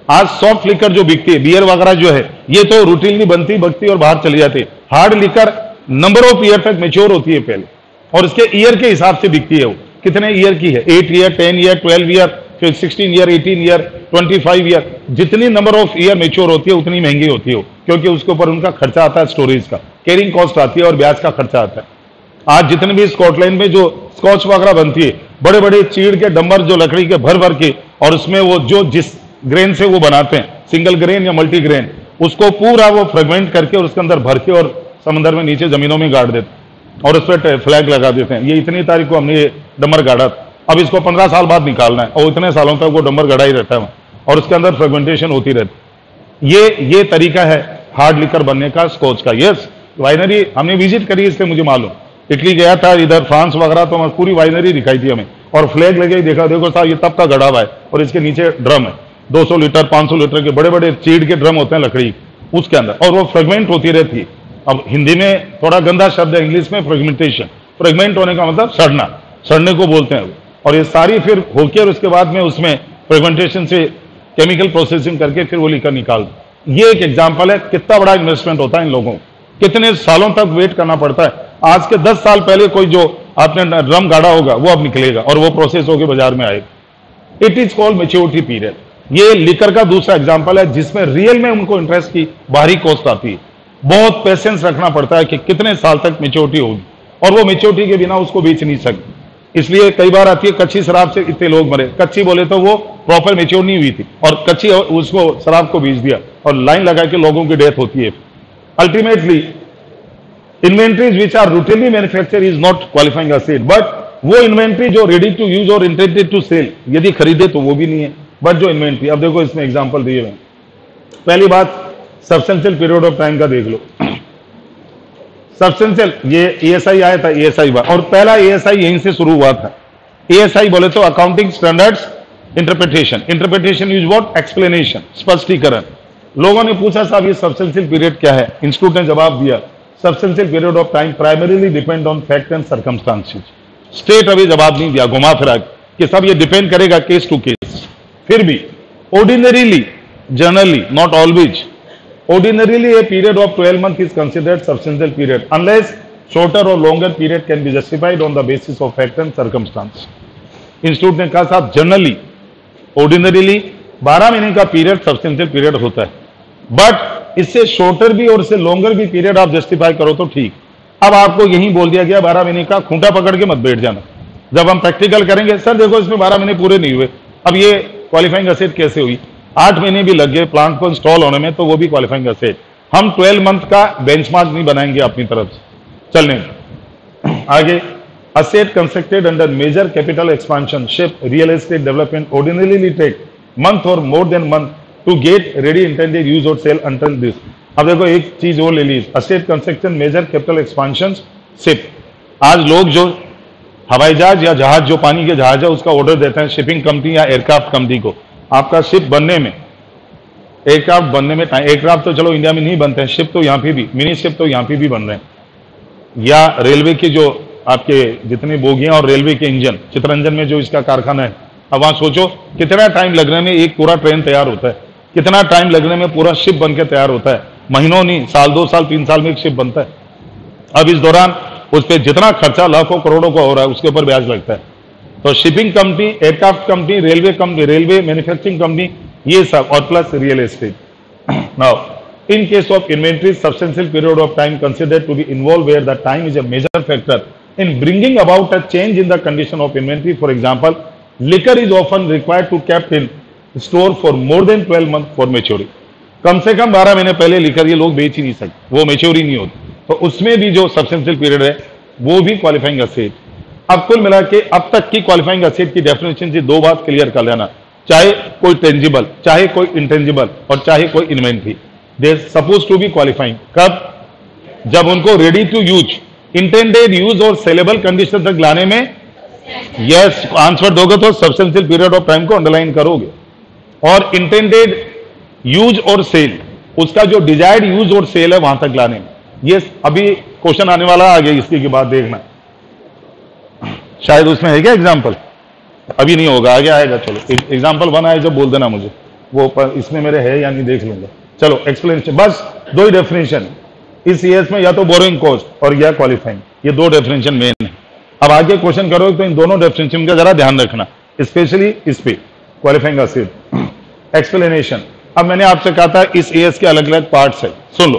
आज सॉफ्ट लिकर जो बिकती है, बियर वगैरह जो है, ये तो रूटीनली बनती बकती और बाहर चली जाती है। Hard liquor number of year तक मेच्योर होती है पहले, और उसके ईयर के हिसाब से बिकती है। वो कितने ईयर की है? 8 ईयर, 10 ईयर, 12 ईयर, फिर 16 ईयर, 18 ईयर, 25 ईयर। जितनी नंबर ऑफ ईयर मेच्योर होती है उतनी महंगी होती है, क्योंकि उसके ऊपर उनका खर्चा आता है, स्टोरेज का कैरिंग कॉस्ट आती है और ब्याज का खर्चा आता है। आज जितने भी स्कॉटलैंड में जो स्कॉच वगैरह बनती है, बड़े बड़े चीड़ के डंबर जो लकड़ी के भर भर के, और उसमें वो जो जिस ग्रेन से वो बनाते हैं, सिंगल ग्रेन या मल्टी ग्रेन, उसको पूरा वो फ्रेगमेंट करके और उसके अंदर भर के और समंदर में नीचे जमीनों में गाड़ देते हैं और उस पर फ्लैग लगा देते हैं। ये इतनी तारीख को हमने ये डंबर गाड़ा, अब इसको 15 साल बाद निकालना है, और इतने सालों तक वो डंबर गड़ा ही रहता है और उसके अंदर फ्रेगमेंटेशन होती रहती। ये तरीका है हार्ड लिकर बनने का स्कॉच का। यस, वाइनरी हमने विजिट करी, इसलिए मुझे मालूम। इटली गया था, इधर फ्रांस वगैरह, तो पूरी वाइनरी दिखाई थी हमें, और फ्लैग लगे देखा, देखो साहब ये तब का गड़ा हुआ है और इसके नीचे ड्रम है, 200 लीटर 500 लीटर के बड़े बड़े चीड़ के ड्रम होते हैं लकड़ी, उसके अंदर, और वो फ्रेगमेंट होती रहती है। अब हिंदी में थोड़ा गंदा शब्द है, इंग्लिश में फ्रेगमेंटेशन। फ्रेगमेंट होने का मतलब सड़ना, सड़ने को बोलते हैं। और ये सारी फिर होके और उसके बाद में उसमें फ्रेगमेंटेशन से केमिकल प्रोसेसिंग करके फिर वो लिकर निकाल दो। ये एक एग्जाम्पल है कितना बड़ा इन्वेस्टमेंट होता है इन लोगों को, कितने सालों तक वेट करना पड़ता है। आज के 10 साल पहले कोई जो आपने ड्रम गाड़ा होगा वो अब निकलेगा और वो प्रोसेस होकर बाजार में आएगा। It is called maturity period. ये लिकर का दूसरा एग्जाम्पल है जिसमें रियल में उनको इंटरेस्ट की बाहरी कॉस्ट आती है। बहुत पेशेंस रखना पड़ता है कि कितने साल तक मैच्योरिटी होगी, और वो मैच्योरिटी के बिना उसको बेच नहीं सकते। इसलिए कई बार आती है कच्ची शराब से इतने लोग मरे। कच्ची बोले तो वो प्रॉपर मैच्योर नहीं हुई थी और कच्ची उसको शराब को बेच दिया और लाइन लगा के लोगों की डेथ होती है। Ultimately inventories which are routinely manufacture is not qualifying asset, but वो इन्वेंट्री जो रेडी टू यूज और इंटेंडेड टू सेल यदि खरीदे तो वो भी नहीं है। बट जो इन्वेंट्री, अब देखो इसमें एग्जांपल दिए हुए। पहली बात सब्सटेंशियल पीरियड ऑफ टाइम का देख लो। सब्सटेंशियल, ये एएसआई आया था, एएसआई और पहला एएसआई यहीं से शुरू हुआ था। एएसआई बोले तो accounting standards interpretation. Interpretation use what? Explanation, स्पष्टीकरण। लोगों ने पूछा साहब ये सब्सटेंशियल पीरियड क्या है? इंस्टीट्यूट ने जवाब दिया substantial period of time primarily depend on fact and circumstances. State अभी जवाब नहीं दिया, घुमा फिरा कि सब ये डिपेंड करेगा केस टू केस। फिर भी ordinarily, generally, not always, ordinarily a period of 12 months is considered substantial period unless shorter or longer period can be justified on the basis of fact and circumstance। Institute ने कहा साहब generally, ordinarily 12 महीने का period substantial period होता है, but इससे shorter भी और इससे लॉन्गर भी पीरियड आप जस्टिफाई करो तो ठीक। अब आपको यही बोल दिया गया 12 महीने का, खूंटा पकड़ के मत बैठ जाना। जब हम प्रैक्टिकल करेंगे सर देखो इसमें 12 महीने पूरे नहीं हुए, अब ये क्वालिफाइंग एसेट कैसे हुई? 8 महीने भी लग गए प्लांट को इंस्टॉल होने में तो वो भी क्वालिफाइंग एसेट। हम 12 मंथ का बेंचमार्क नहीं बनाएंगे अपनी तरफ से। चलने आगे, asset constructed under major capital expansion, ship, real estate development ordinarily take month or more than month to get ready intended use or sale until this। अब देखो एक चीज और ले ली, asset construction major capital expansion ship। आज लोग जो हवाई जहाज या जहाज जो पानी के जहाज है उसका ऑर्डर देते हैं शिपिंग कंपनी या एयरक्राफ्ट कंपनी को। आपका शिप बनने में, एयरक्राफ्ट बनने में टाइम, एयरक्राफ्ट तो चलो इंडिया में नहीं बनते हैं, शिप तो यहाँ पे भी, मिनी शिप तो यहाँ पे भी बन रहे हैं। या रेलवे की जो आपके जितनी बोगियां और रेलवे के इंजन, चितरंजन में जो इसका कारखाना है, अब वहां सोचो कितना टाइम लगने में एक पूरा ट्रेन तैयार होता है, कितना टाइम लगने में पूरा शिप बनकर तैयार होता है। महीनों नहीं, साल, 2 साल, 3 साल में एक शिप बनता है। अब इस दौरान उस पर जितना खर्चा लाखों करोड़ों का हो रहा है उसके ऊपर ब्याज लगता है। तो shipping company, aircraft company, railway company, railway manufacturing company, ये सब, और plus real estate. Now in case of inventory substantial period of time considered to be involve where the time is a major factor in bringing about a change in the condition of inventory। For example, liquor is often required to kept in store for more than 12 months for maturity। कम से कम 12 महीने पहले liquor ये लोग बेच ही नहीं सकते, वो mature ही नहीं होती। तो उसमें भी जो सब्सटेंशियल पीरियड है वो भी क्वालिफाइंग एसेट। अब कुल मिला के अब तक की क्वालिफाइंग एसेट की डेफिनेशन से 2 बात क्लियर कर लेना, चाहे कोई टेंजिबल, चाहे कोई इंटेंजिबल और चाहे कोई inventory, they suppose to be qualifying. कब? जब उनको ready to use, intended use और सेलेबल कंडीशन तक लाने में यस आंसर दोगे तो सब्सटेंशियल पीरियड ऑफ टाइम को अंडरलाइन करोगे। और इंटेंडेड यूज और सेल, उसका जो डिजायर्ड यूज और सेल है वहां तक लाने में, ये अभी क्वेश्चन आने वाला आगे, इसकी के बाद देखना शायद उसमें है क्या एग्जांपल, अभी नहीं होगा, आगे आएगा। चलो एग्जांपल 1 आए जब बोल देना मुझे, वो इसमें मेरे है या नहीं देख लूंगा। चलो एक्सप्लेनेशन, बस 2 ही डेफिनेशन इस ईयर्स में, या तो बोरोइंग कॉस्ट और या क्वालिफाइंग, ये 2 डेफिनेशन मेन है। अब आगे क्वेश्चन करो तो इन दोनों डेफिनेशन का जरा ध्यान रखना, स्पेशली इस पे क्वालिफाइंग एसिड। एक्सप्लेनेशन, अब मैंने आपसे कहा था इस ईयर्स के अलग अलग पार्ट्स है, सुन लो।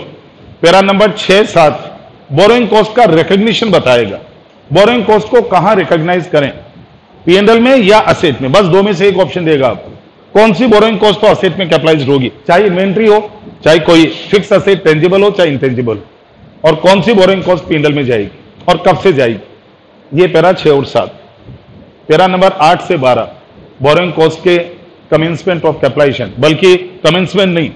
पैरा नंबर 6-7 बोरोइंग कॉस्ट का रिकॉग्निशन बताएगा। बोरोइंग कॉस्ट को कहां रिकॉग्नाइज करें, P&L में या असेट में, बस 2 में से एक ऑप्शन देगा आपको। कौन सी बोरोइंग कॉस्ट तो असेट में कैपिटलाइज्ड होगी, चाहे इन्वेंट्री हो, चाहे कोई फिक्स असेट टेंजिबल हो, चाहे इंटेंजिबल हो, और कौन सी बोरोइंग कॉस्ट P&L में जाएगी और कब से जाएगी। ये पैरा 6 और 7। पैरा नंबर 8 से 12 बोरोइंग कॉस्ट के कमेंसमेंट ऑफ कैपिटलाइजेशन, बल्कि कमेंसमेंट नहीं,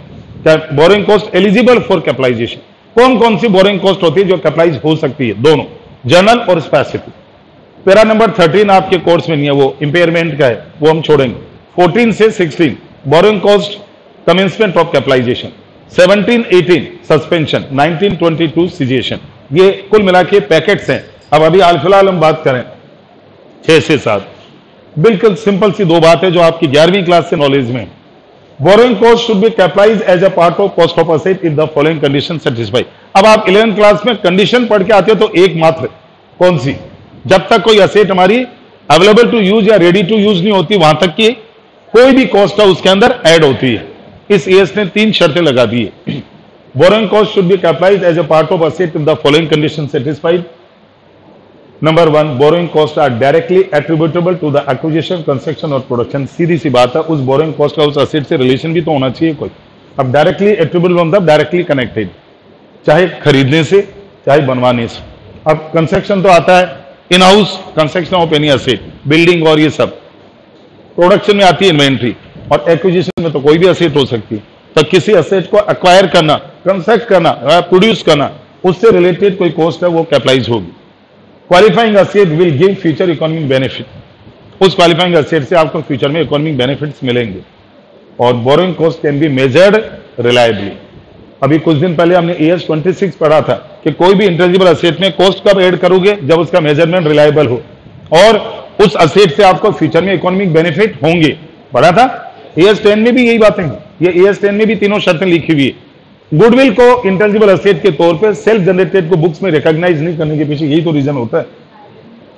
borrowing cost eligible for capitalisation. कौन कौन सी बोरोइंग कॉस्ट होती है जो कैपिटलाइज हो सकती है, दोनों, जनरल और स्पेसिफिक। पैरा नंबर 13 आपके कोर्स में नहीं है, वो इंपेयरमेंट का है, वो हम छोड़ेंगे। 14 से 16 borrowing cost commencement of capitalisation. 1718 suspension, 1922 cessation. ये कुल मिला के पैकेट्स हैं। अब अभी हाल फिलहाल हम बात करें 6 से 7, बिल्कुल सिंपल सी दो बात है जो आपकी 11वीं क्लास से नॉलेज में। Borrowing cost should be capitalised as a part of cost of asset if the following condition satisfy. अब आप 11th क्लास में कंडीशन पढ़ के आते हो तो एकमात्र कौन सी, जब तक कोई असेट हमारी अवेलेबल टू यूज या रेडी टू यूज नहीं होती वहां तक की कोई भी कॉस्ट है उसके अंदर ऐड होती है। इस एएस ने 3 शर्तें लगा दी है। Borrowing cost should be capitalised as a part of asset if the following condition satisfied. Number 1, borrowing cost are directly attributable to the acquisition, construction और प्रोडक्शन। सीधी सी बात है, उस बोरोइंग कॉस्ट का उस असेट से रिलेशन भी तो होना चाहिए कोई। अब डायरेक्टली एट्रीब्यूटेबल मतलब डायरेक्टली कनेक्टेड, चाहे खरीदने से चाहे बनवाने से। अब कंस्ट्रक्शन तो आता है in house construction of any asset, building और ये सब। प्रोडक्शन में आती है इन्वेंट्री, और एक्विजिशन में तो कोई भी असेट हो सकती है। तो किसी असेट को एक्वायर करना, कंस्ट्रक्ट करना, प्रोड्यूस करना, उससे रिलेटेड कोई कॉस्ट है वो कैपिटलाइज होगी। Qualifying asset will give future economic benefit. उस क्वालिफाइंग असेट से आपको फ्यूचर में इकोनॉमिक बेनिफिट्स मिलेंगे। और borrowing cost can be measured reliably. अभी कुछ दिन पहले हमने ES 26 पढ़ा था कि कोई भी इंटेंजिबल असेट में कॉस्ट कब ऐड करोगे, जब उसका मेजरमेंट रिलायबल हो और उस असेट से आपको फ्यूचर में इकोनॉमिक बेनिफिट होंगे। पढ़ा था। ES 10 में भी यही बातें हैं। ये ES 10 में भी तीनों शर्तें लिखी हुई है। गुडविल को इंटेंजिबल असेट के तौर पे सेल्फ जनरेटेड को बुक्स में रिकॉग्नाइज नहीं करने के पीछे यही तो रीजन होता है।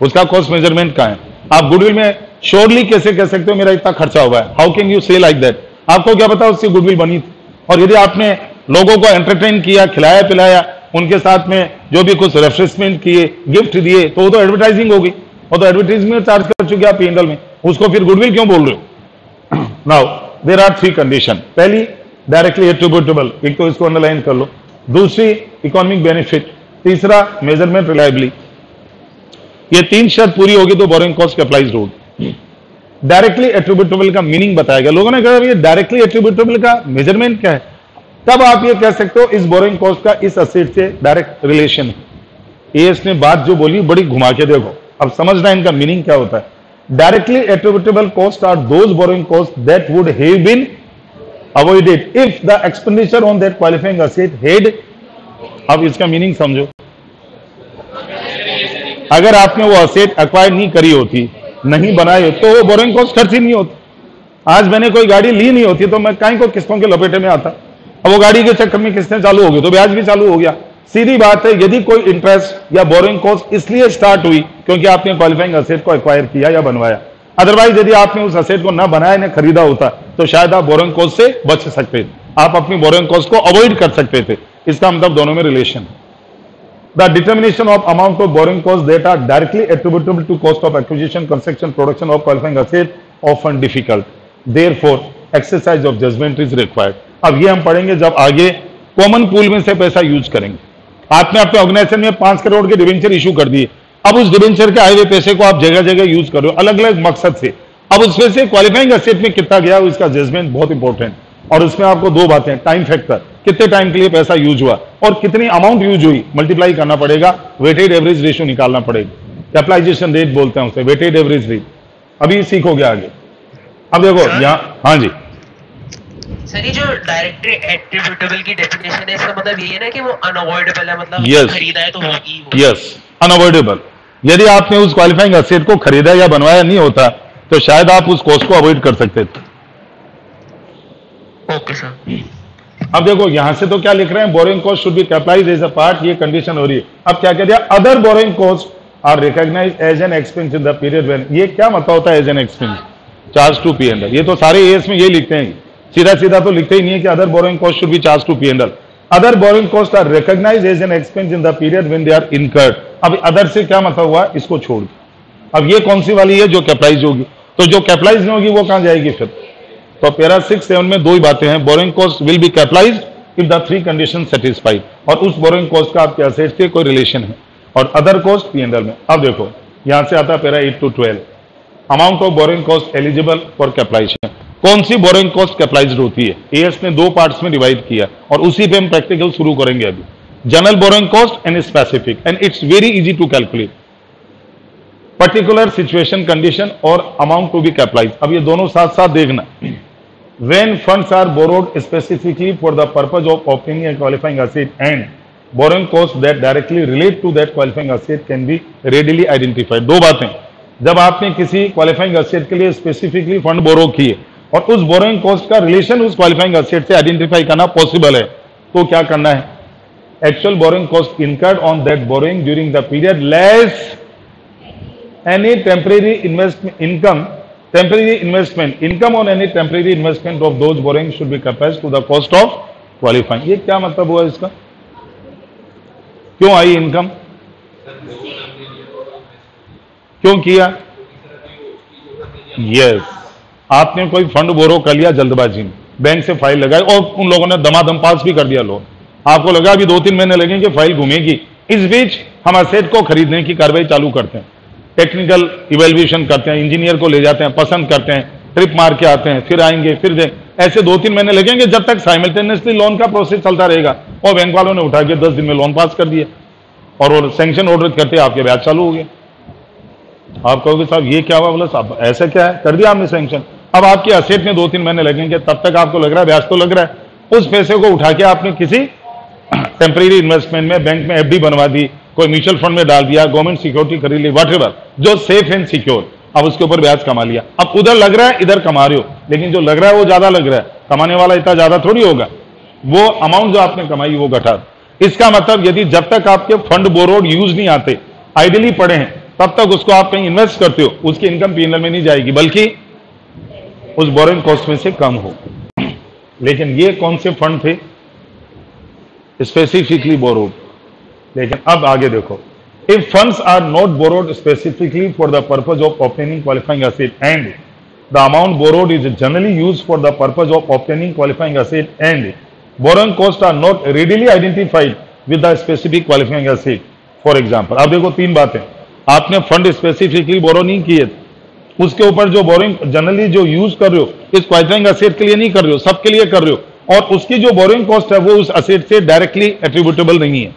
उसका कॉस्ट मेजरमेंट कहां है? आप गुडविल में श्योरली कैसे कह सकते हो मेरा इतना खर्चा हुआ है? हाउ कैन यू से लाइक दैट? आपको क्या पता उससे गुडविल बनी थी? और यदि आपने लोगों को एंटरटेन किया, खिलाया पिलाया, उनके साथ में जो भी कुछ रिफ्रेशमेंट किए, गिफ्ट दिए, तो वो तो एडवर्टाइजिंग हो गई। वो तो एडवर्टाइजिंग में चार्ज कर चुके आप P&L में, उसको फिर गुडविल क्यों बोल रहे हो? Now there are 3 condition. पहली डायरेक्टली एट्रीब्यूटेबल, एक तो इसको अंडरलाइन कर लो। दूसरी इकोनॉमिक बेनिफिट। तीसरा मेजरमेंट रिलायबली। ये 3 शर्त पूरी होगी तो बोरोइंग कॉस्ट कैपिटलाइज्ड होगी। डायरेक्टली एट्रीब्यूटेबल का मीनिंग बताया गया। लोगों ने कहा ये डायरेक्टली एट्रीब्यूटेबल का मेजरमेंट क्या है? तब आप ये कह सकते हो इस बोरोइंग कॉस्ट का इस असेट से डायरेक्ट रिलेशन है। एएस ने बात जो बोली बड़ी घुमा के देखो, अब समझना इनका मीनिंग क्या होता है। Directly attributable cost are those borrowing cost that would have been avoided if the expenditure on that qualifying asset had. अब इसका मीनिंग समझो। अगर आपने वो असेट एक्वायर नहीं करी होती, नहीं बनाए, तो वो बोरोइंग कॉस्ट खर्च ही नहीं होती। आज मैंने कोई गाड़ी ली नहीं होती तो मैं काहे को किस्तों के लपेटे में आता। अब वो गाड़ी के चक्कर में किस्तें चालू हो गई तो ब्याज भी चालू हो गया। सीधी बात है, यदि कोई इंटरेस्ट या बोरोइंग कॉस्ट इसलिए स्टार्ट हुई क्योंकि आपने क्वालिफाइंग असेट को एक्वायर किया या बनवाया, अदरवाइज यदि आपने उस असेट को ना बनाया ना खरीदा होता तो शायद आप बोरोइंग कॉस्ट से बच सकते थे, आप अपनी बोरोइंग कॉस्ट को अवॉइड कर सकते थे। इसका मतलब दोनों में relation. The determination of amount of borrowing cost that are directly attributable to cost of acquisition, construction, production of qualifying asset often difficult, therefore exercise of judgement is required. अब ये हम पढ़ेंगे जब आगे कॉमन पूल में से पैसा use करेंगे। आपने अपने ऑर्गेनाइजेशन में 5 करोड़ के डिवेंचर इशू कर दिए। अब उस डिवेंचर के आए हुए पैसे को आप जगह जगह यूज कर रहे हो अलग अलग मकसद से। अब उसमें से क्वालिफाइंग असेट में कितना गया इसका जजमेंट बहुत इंपॉर्टेंट। और उसमें आपको 2 बातें, टाइम फैक्टर, कितने टाइम के लिए पैसा यूज हुआ और कितनी अमाउंट यूज हुई, मल्टीप्लाई करना पड़ेगा, वेटेड एवरेज रेशियो निकालना पड़ेगा। कैपिटलाइजेशन रेट बोलते हैं उसे, वेटेड एवरेज रेट। अभी सीखोगे आगे। अब देखो यहाँ, हाँ जी सर, ये जो डायरेक्ट एट्रीब्यूटेबल की डेफिनेशन है, इसका मतलब ये है ना कि वो अनअवॉइडेबल है, मतलब Yes. खरीदा है तो होगी वो। Yes, unavoidable. यदि आपने उस क्वालिफाइंग असेट को खरीदा या बनवाया नहीं होता तो शायद आप उस कॉस्ट को अवॉइड कर सकते थे। Okay sir. अब देखो यहां से तो क्या लिख रहे हैं, borrowing cost should be capitalised as a part, ये कंडीशन हो रही है। अब क्या कह दिया, other borrowing cost are recognised as an expense in the period when. ये क्या मतलब होता है as an expense? Charge to P&L। ये तो सारे एएस में ये लिखते हैं, सीधा सीधा तो लिखते ही नहीं है कि other borrowing cost should be charge to P&L। Other borrowing cost are recognised as an expense in the period when they are incurred. अब अदर से क्या मतलब हुआ, इसको छोड़। अब ये कौन सी वाली है जो कैपिटलाइज होगी? तो जो कैपिटलाइज नहीं होगी वो कहां जाएगी फिर? तो पैरा 6-7 में 2 ही बातें हैं। Borrowing cost will be capitalised if the 3 condition satisfied, और उस बोरोइंग कॉस्ट का आपके असेट से कोई रिलेशन है, और अदर कॉस्ट P&L में। अब देखो यहां से आता है para 8 to 12, amount of borrowing cost eligible for capitalisation. कौन सी बोरोइंग कॉस्ट कैपिटलाइज्ड होती है? एएस ने 2 पार्ट्स में डिवाइड किया और उसी पे हम प्रैक्टिकल शुरू करेंगे अभी। General borrowing cost and specific, and it's very easy to calculate. Particular situation, condition और अमाउंट टू बी कैपिटलाइज। अब ये दोनों साथ साथ देखना। when funds are borrowed specifically for the purpose of obtaining a qualifying asset and borrowing costs that directly relate to that qualifying asset can be readily identified। दो बातें, जब आपने किसी क्वालिफाइंग असेट के लिए स्पेसिफिकली फंड बोरो किए और उस बोरोइंग कॉस्ट का रिलेशन उस क्वालिफाइंग असेट से आइडेंटिफाई करना पॉसिबल है, तो क्या करना है? Actual borrowing cost incurred on that borrowing during the period less any temporary investment income on any temporary investment of those borrowings should be compared to the cost of qualifying। ये क्या मतलब हुआ इसका? क्यों आई इनकम? क्यों किया? Yes, आपने कोई फंड बोरो कर लिया जल्दबाजी में, बैंक से फाइल लगाई और उन लोगों ने दमादम पास भी कर दिया लोन। आपको लगा अभी 2-3 महीने लगेंगे, फाइल घूमेगी, इस बीच हम असेट को खरीदने की कार्रवाई चालू करते हैं, टेक्निकल इवेल्युएशन करते हैं, इंजीनियर को ले जाते हैं, पसंद करते हैं, ट्रिप मार के आते हैं, फिर आएंगे, फिर दें, ऐसे 2-3 महीने लगेंगे जब तक साइमल्टेनियसली लोन का प्रोसेस चलता रहेगा। और बैंक वालों ने उठा के 10 दिन में लोन पास कर दिए और सैंक्शन ऑर्डर करते आपके ब्याज चालू हो गए। आप कहोगे साहब ये क्या हुआ? बोला साहब ऐसा क्या है, कर दिया आपने सैंक्शन, अब आपके असेट में 2-3 महीने लगेंगे, तब तक आपको लग रहा है ब्याज तो लग रहा है। उस पैसे को उठा के आपने किसी टेम्परेरी इन्वेस्टमेंट में बैंक में एफडी बनवा दी, कोई म्यूचुअल फंड में डाल दिया, गवर्नमेंट सिक्योरिटी खरीद ली, व्हाटएवर जो सेफ एंड सिक्योर, अब उसके ऊपर ब्याज कमा लिया। अब उधर लग रहा है, इधर कमा रहे हो, लेकिन जो लग रहा है वो ज्यादा लग रहा है, कमाने वाला इतना ज्यादा थोड़ी होगा, वो अमाउंट जो आपने कमाई वो घटा। इसका मतलब यदि जब तक आपके फंड बोरोड यूज नहीं आते, आइडियली पड़े हैं, तब तक उसको आप कहीं इन्वेस्ट करते हो, उसकी इनकम पीएनएल में नहीं जाएगी, बल्कि उस बोरोइंग कॉस्ट में से कम हो। लेकिन ये कौन से फंड थे? Specifically borrowed. लेकिन अब आगे देखो, if funds are not borrowed specifically for the purpose of obtaining qualifying asset and the amount borrowed is generally used for the purpose of obtaining qualifying asset and borrowing cost are not readily identified with the specific qualifying asset. For example, अब देखो 3 बातें, आपने fund specifically बोरो नहीं किए, उसके ऊपर जो boring generally जो यूज कर रहे हो इस क्वालिफाइंग असेट के लिए नहीं कर रहे हो, सबके लिए कर रहे हो, और उसकी जो बोरिंग कॉस्ट है वो उस असेट से डायरेक्टली एट्रीब्यूटेबल नहीं है।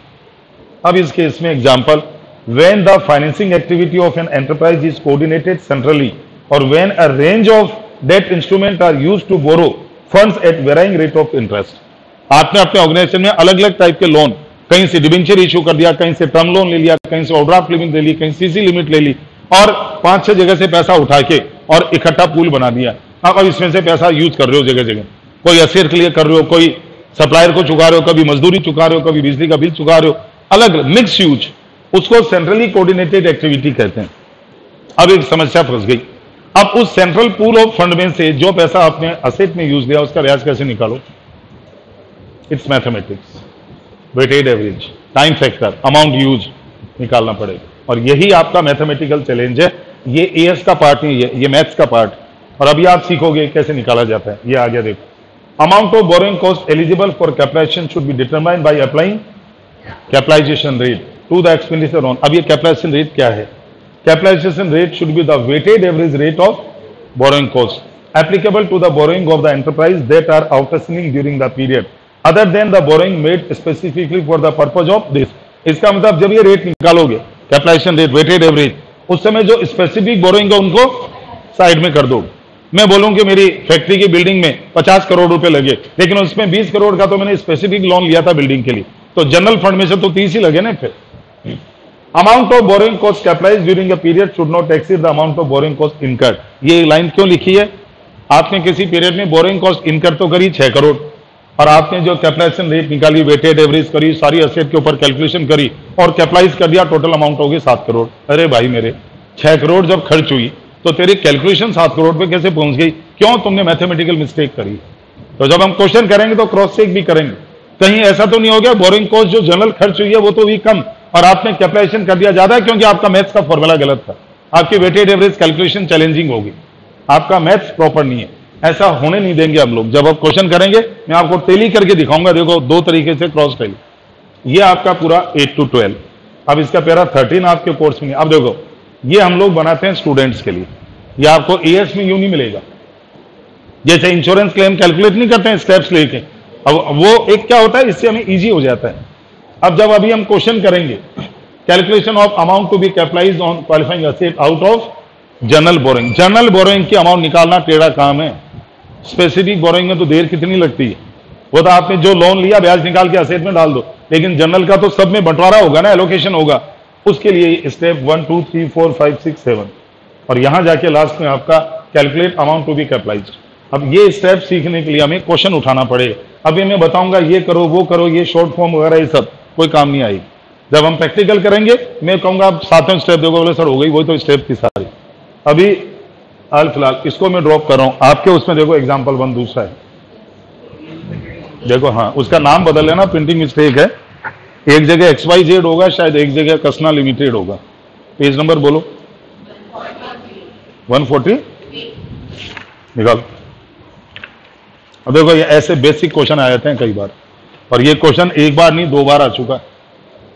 अब इस केस में example, when the financing activity of an enterprise is coordinated centrally और when a range of debt instrument are used to borrow funds at varying rate of interest. आपने अपने organisation में अलग अलग टाइप के लोन, कहीं से डिबेंचर इशू कर दिया, कहीं से टर्म लोन ले लिया, कहीं से ओवरड्राफ्ट लिमिट ले ली, कहीं सीसी लिमिट ले ली, और 5-6 जगह से पैसा उठा के और इकट्ठा पूल बना दिया। अब इसमें से पैसा यूज कर रहे हो जगह जगह, कोई असेट के लिए कर रहे हो, कोई सप्लायर को चुका रहे हो, कभी मजदूरी चुका रहे हो, कभी बिजली का बिल चुका रहे हो, अलग मिक्स यूज, उसको सेंट्रली कोऑर्डिनेटेड एक्टिविटी कहते हैं। अब एक समस्या फंस गई, अब उस सेंट्रल पूल ऑफ फंड में से जो पैसा आपने असेट में यूज किया उसका ब्याज कैसे निकालो? It's mathematics, weighted average, time factor, amount use निकालना पड़ेगा, और यही आपका मैथमेटिकल चैलेंज है। ये एएस का पार्ट नहीं है, ये मैथ्स का पार्ट, और अभी आप सीखोगे कैसे निकाला जाता है। ये आगे देखो, amount of borrowing cost eligible for capitalization should be determined by applying capitalization rate to the expenditure on. अब ये कैपिटलाइजेशन रेट क्या है? Capitalization rate should be the weighted average rate of borrowing cost applicable to the borrowing of the enterprise that are outstanding during the period other than the borrowing made specifically for the purpose of this. इसका मतलब जब ये rate निकालोगे, capitalisation rate, weighted average, उस समय जो specific borrowing है उनको साइड में कर दो। मैं बोलूं कि मेरी फैक्ट्री की बिल्डिंग में 50 करोड़ रुपए लगे, लेकिन उसमें 20 करोड़ का तो मैंने स्पेसिफिक लोन लिया था बिल्डिंग के लिए, तो जनरल फंड में से तो 30 ही लगे ना। फिर amount of borrowing cost capitalised during a period should not exceed the amount of borrowing cost incurred. ये लाइन क्यों लिखी है? आपने किसी पीरियड में बोरोइंग कॉस्ट इनकर तो करी 6 करोड़, और आपने जो कैपिटलाइजेशन रेट निकाली, वेटेड एवरेज करी, सारी असेट के ऊपर कैलकुलेशन करी और कैपिटलाइज कर दिया, टोटल अमाउंट होगी 7 करोड़। अरे भाई मेरे, 6 करोड़ जब खर्च हुई तो तेरी कैलकुलेशन 7 करोड़ पे कैसे पहुंच गई? क्यों? तुमने मैथमेटिकल मिस्टेक करी। तो जब हम क्वेश्चन करेंगे तो क्रॉस चेक भी करेंगे, कहीं ऐसा तो नहीं हो गया बोरिंग कॉस्ट जो जनरल खर्च हुई है वो तो भी कम और आपने कैपिटलाइजेशन कर दिया ज्यादा, क्योंकि आपका मैथ्स का फॉर्मूला गलत था, आपकी वेटेड एवरेज कैलकुलेशन चैलेंजिंग होगी, आपका मैथ्स प्रॉपर नहीं है। ऐसा होने नहीं देंगे हम लोग। जब आप क्वेश्चन करेंगे मैं आपको टेली करके दिखाऊंगा, देखो 2 तरीके से क्रॉस टेली। ये आपका पूरा 8 to 12, अब इसका पैरा 13 आपके कोर्स में। अब देखो, ये हम लोग बनाते हैं स्टूडेंट्स के लिए, ये आपको एएस में यूं नहीं मिलेगा। जैसे इंश्योरेंस क्लेम कैलकुलेट नहीं करते हैं स्टेप्स लेके, अब वो एक क्या होता है, इससे हमें इजी हो जाता है। अब जब अभी हम क्वेश्चन करेंगे, calculation of amount to be capitalized on qualifying asset out of general borrowing. General borrowing की अमाउंट निकालना टेढ़ा काम है, स्पेसिफिक बोरोइंग में तो देर कितनी लगती है, वो तो आपने जो लोन लिया ब्याज निकाल के असेट में डाल दो, लेकिन जनरल का तो सब में बंटवारा होगा ना, एलोकेशन होगा। उसके लिए स्टेप 1 2 3 4 5 6 7 और यहां जाके लास्ट में आपका calculate amount to be capitalized. अब ये स्टेप सीखने के लिए हमें क्वेश्चन उठाना पड़ेगा। अभी मैं बताऊंगा ये करो वो करो, ये शॉर्ट फॉर्म वगैरह ये सब कोई काम नहीं आएगी। जब हम प्रैक्टिकल करेंगे मैं कहूंगा आप 7वें स्टेप देखो, बोले सर हो गई, वही तो स्टेप थी सारी। अभी हाल फिलहाल इसको मैं ड्रॉप कर रहा हूं आपके उसमें, देखो एग्जाम्पल 1 दूसरा है, देखो हाँ उसका नाम बदल लेना, प्रिंटिंग मिस्टेक है, एक जगह XYZ होगा शायद, एक जगह कसना लिमिटेड होगा। पेज नंबर बोलो 140 निकालो। अब देखो ये ऐसे बेसिक क्वेश्चन आए थे कई बार, और ये क्वेश्चन एक बार नहीं 2 बार आ चुका।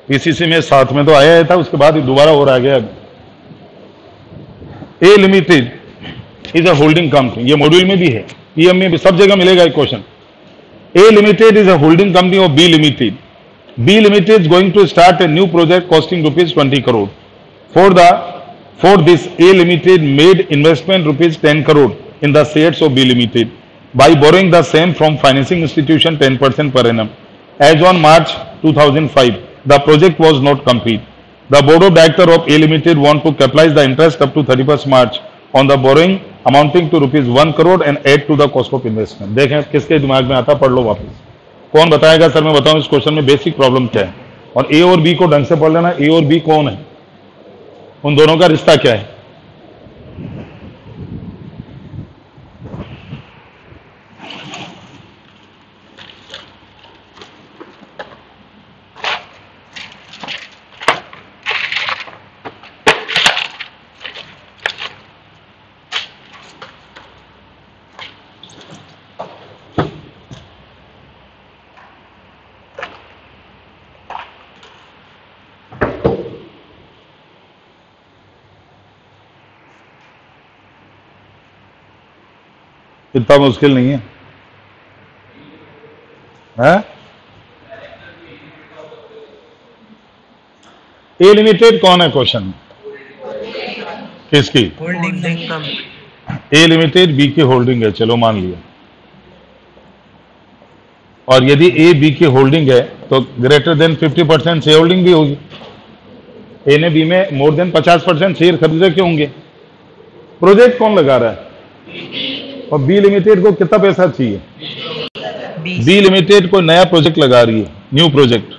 पीसीसी में 7 में तो आया था, उसके बाद दोबारा और आ गया। A limited is a holding company, ये मॉड्यूल में भी है, पीएम में भी, सब जगह मिलेगा एक question. A Limited is a holding company of B Limited. B Limited is going to start a new project costing rupees 20 crore. For this, A Limited made investment rupees 10 crore in the shares of B Limited by borrowing the same from financing institution 10% per annum. As on March 2005, the project was not complete. The board of directors of A Limited want to capitalize the interest up to 31st March on the borrowing amounting to rupees 1 crore and add to the cost of investment. देखें किसके दिमाग में आता, पढ़ लो वापस। कौन बताएगा sir? मैं बताऊं इस क्वेश्चन में बेसिक प्रॉब्लम क्या है, और ए और बी को ढंग से पढ़ लेना। ए और बी कौन है, उन दोनों का रिश्ता क्या है? इतना मुश्किल नहीं है, हैं? ए लिमिटेड कौन है क्वेश्चन? किसकी? Holding company. A limited B की होल्डिंग है, चलो मान लिया। और यदि ए बी की होल्डिंग है तो ग्रेटर देन 50% शेयर होल्डिंग भी होगी। ए ने बी में मोर देन 50% शेयर खरीदे क्यों होंगे? प्रोजेक्ट कौन लगा रहा है? और बी लिमिटेड को कितना पैसा चाहिए? बी लिमिटेड को नया प्रोजेक्ट लगा रही है, न्यू प्रोजेक्ट,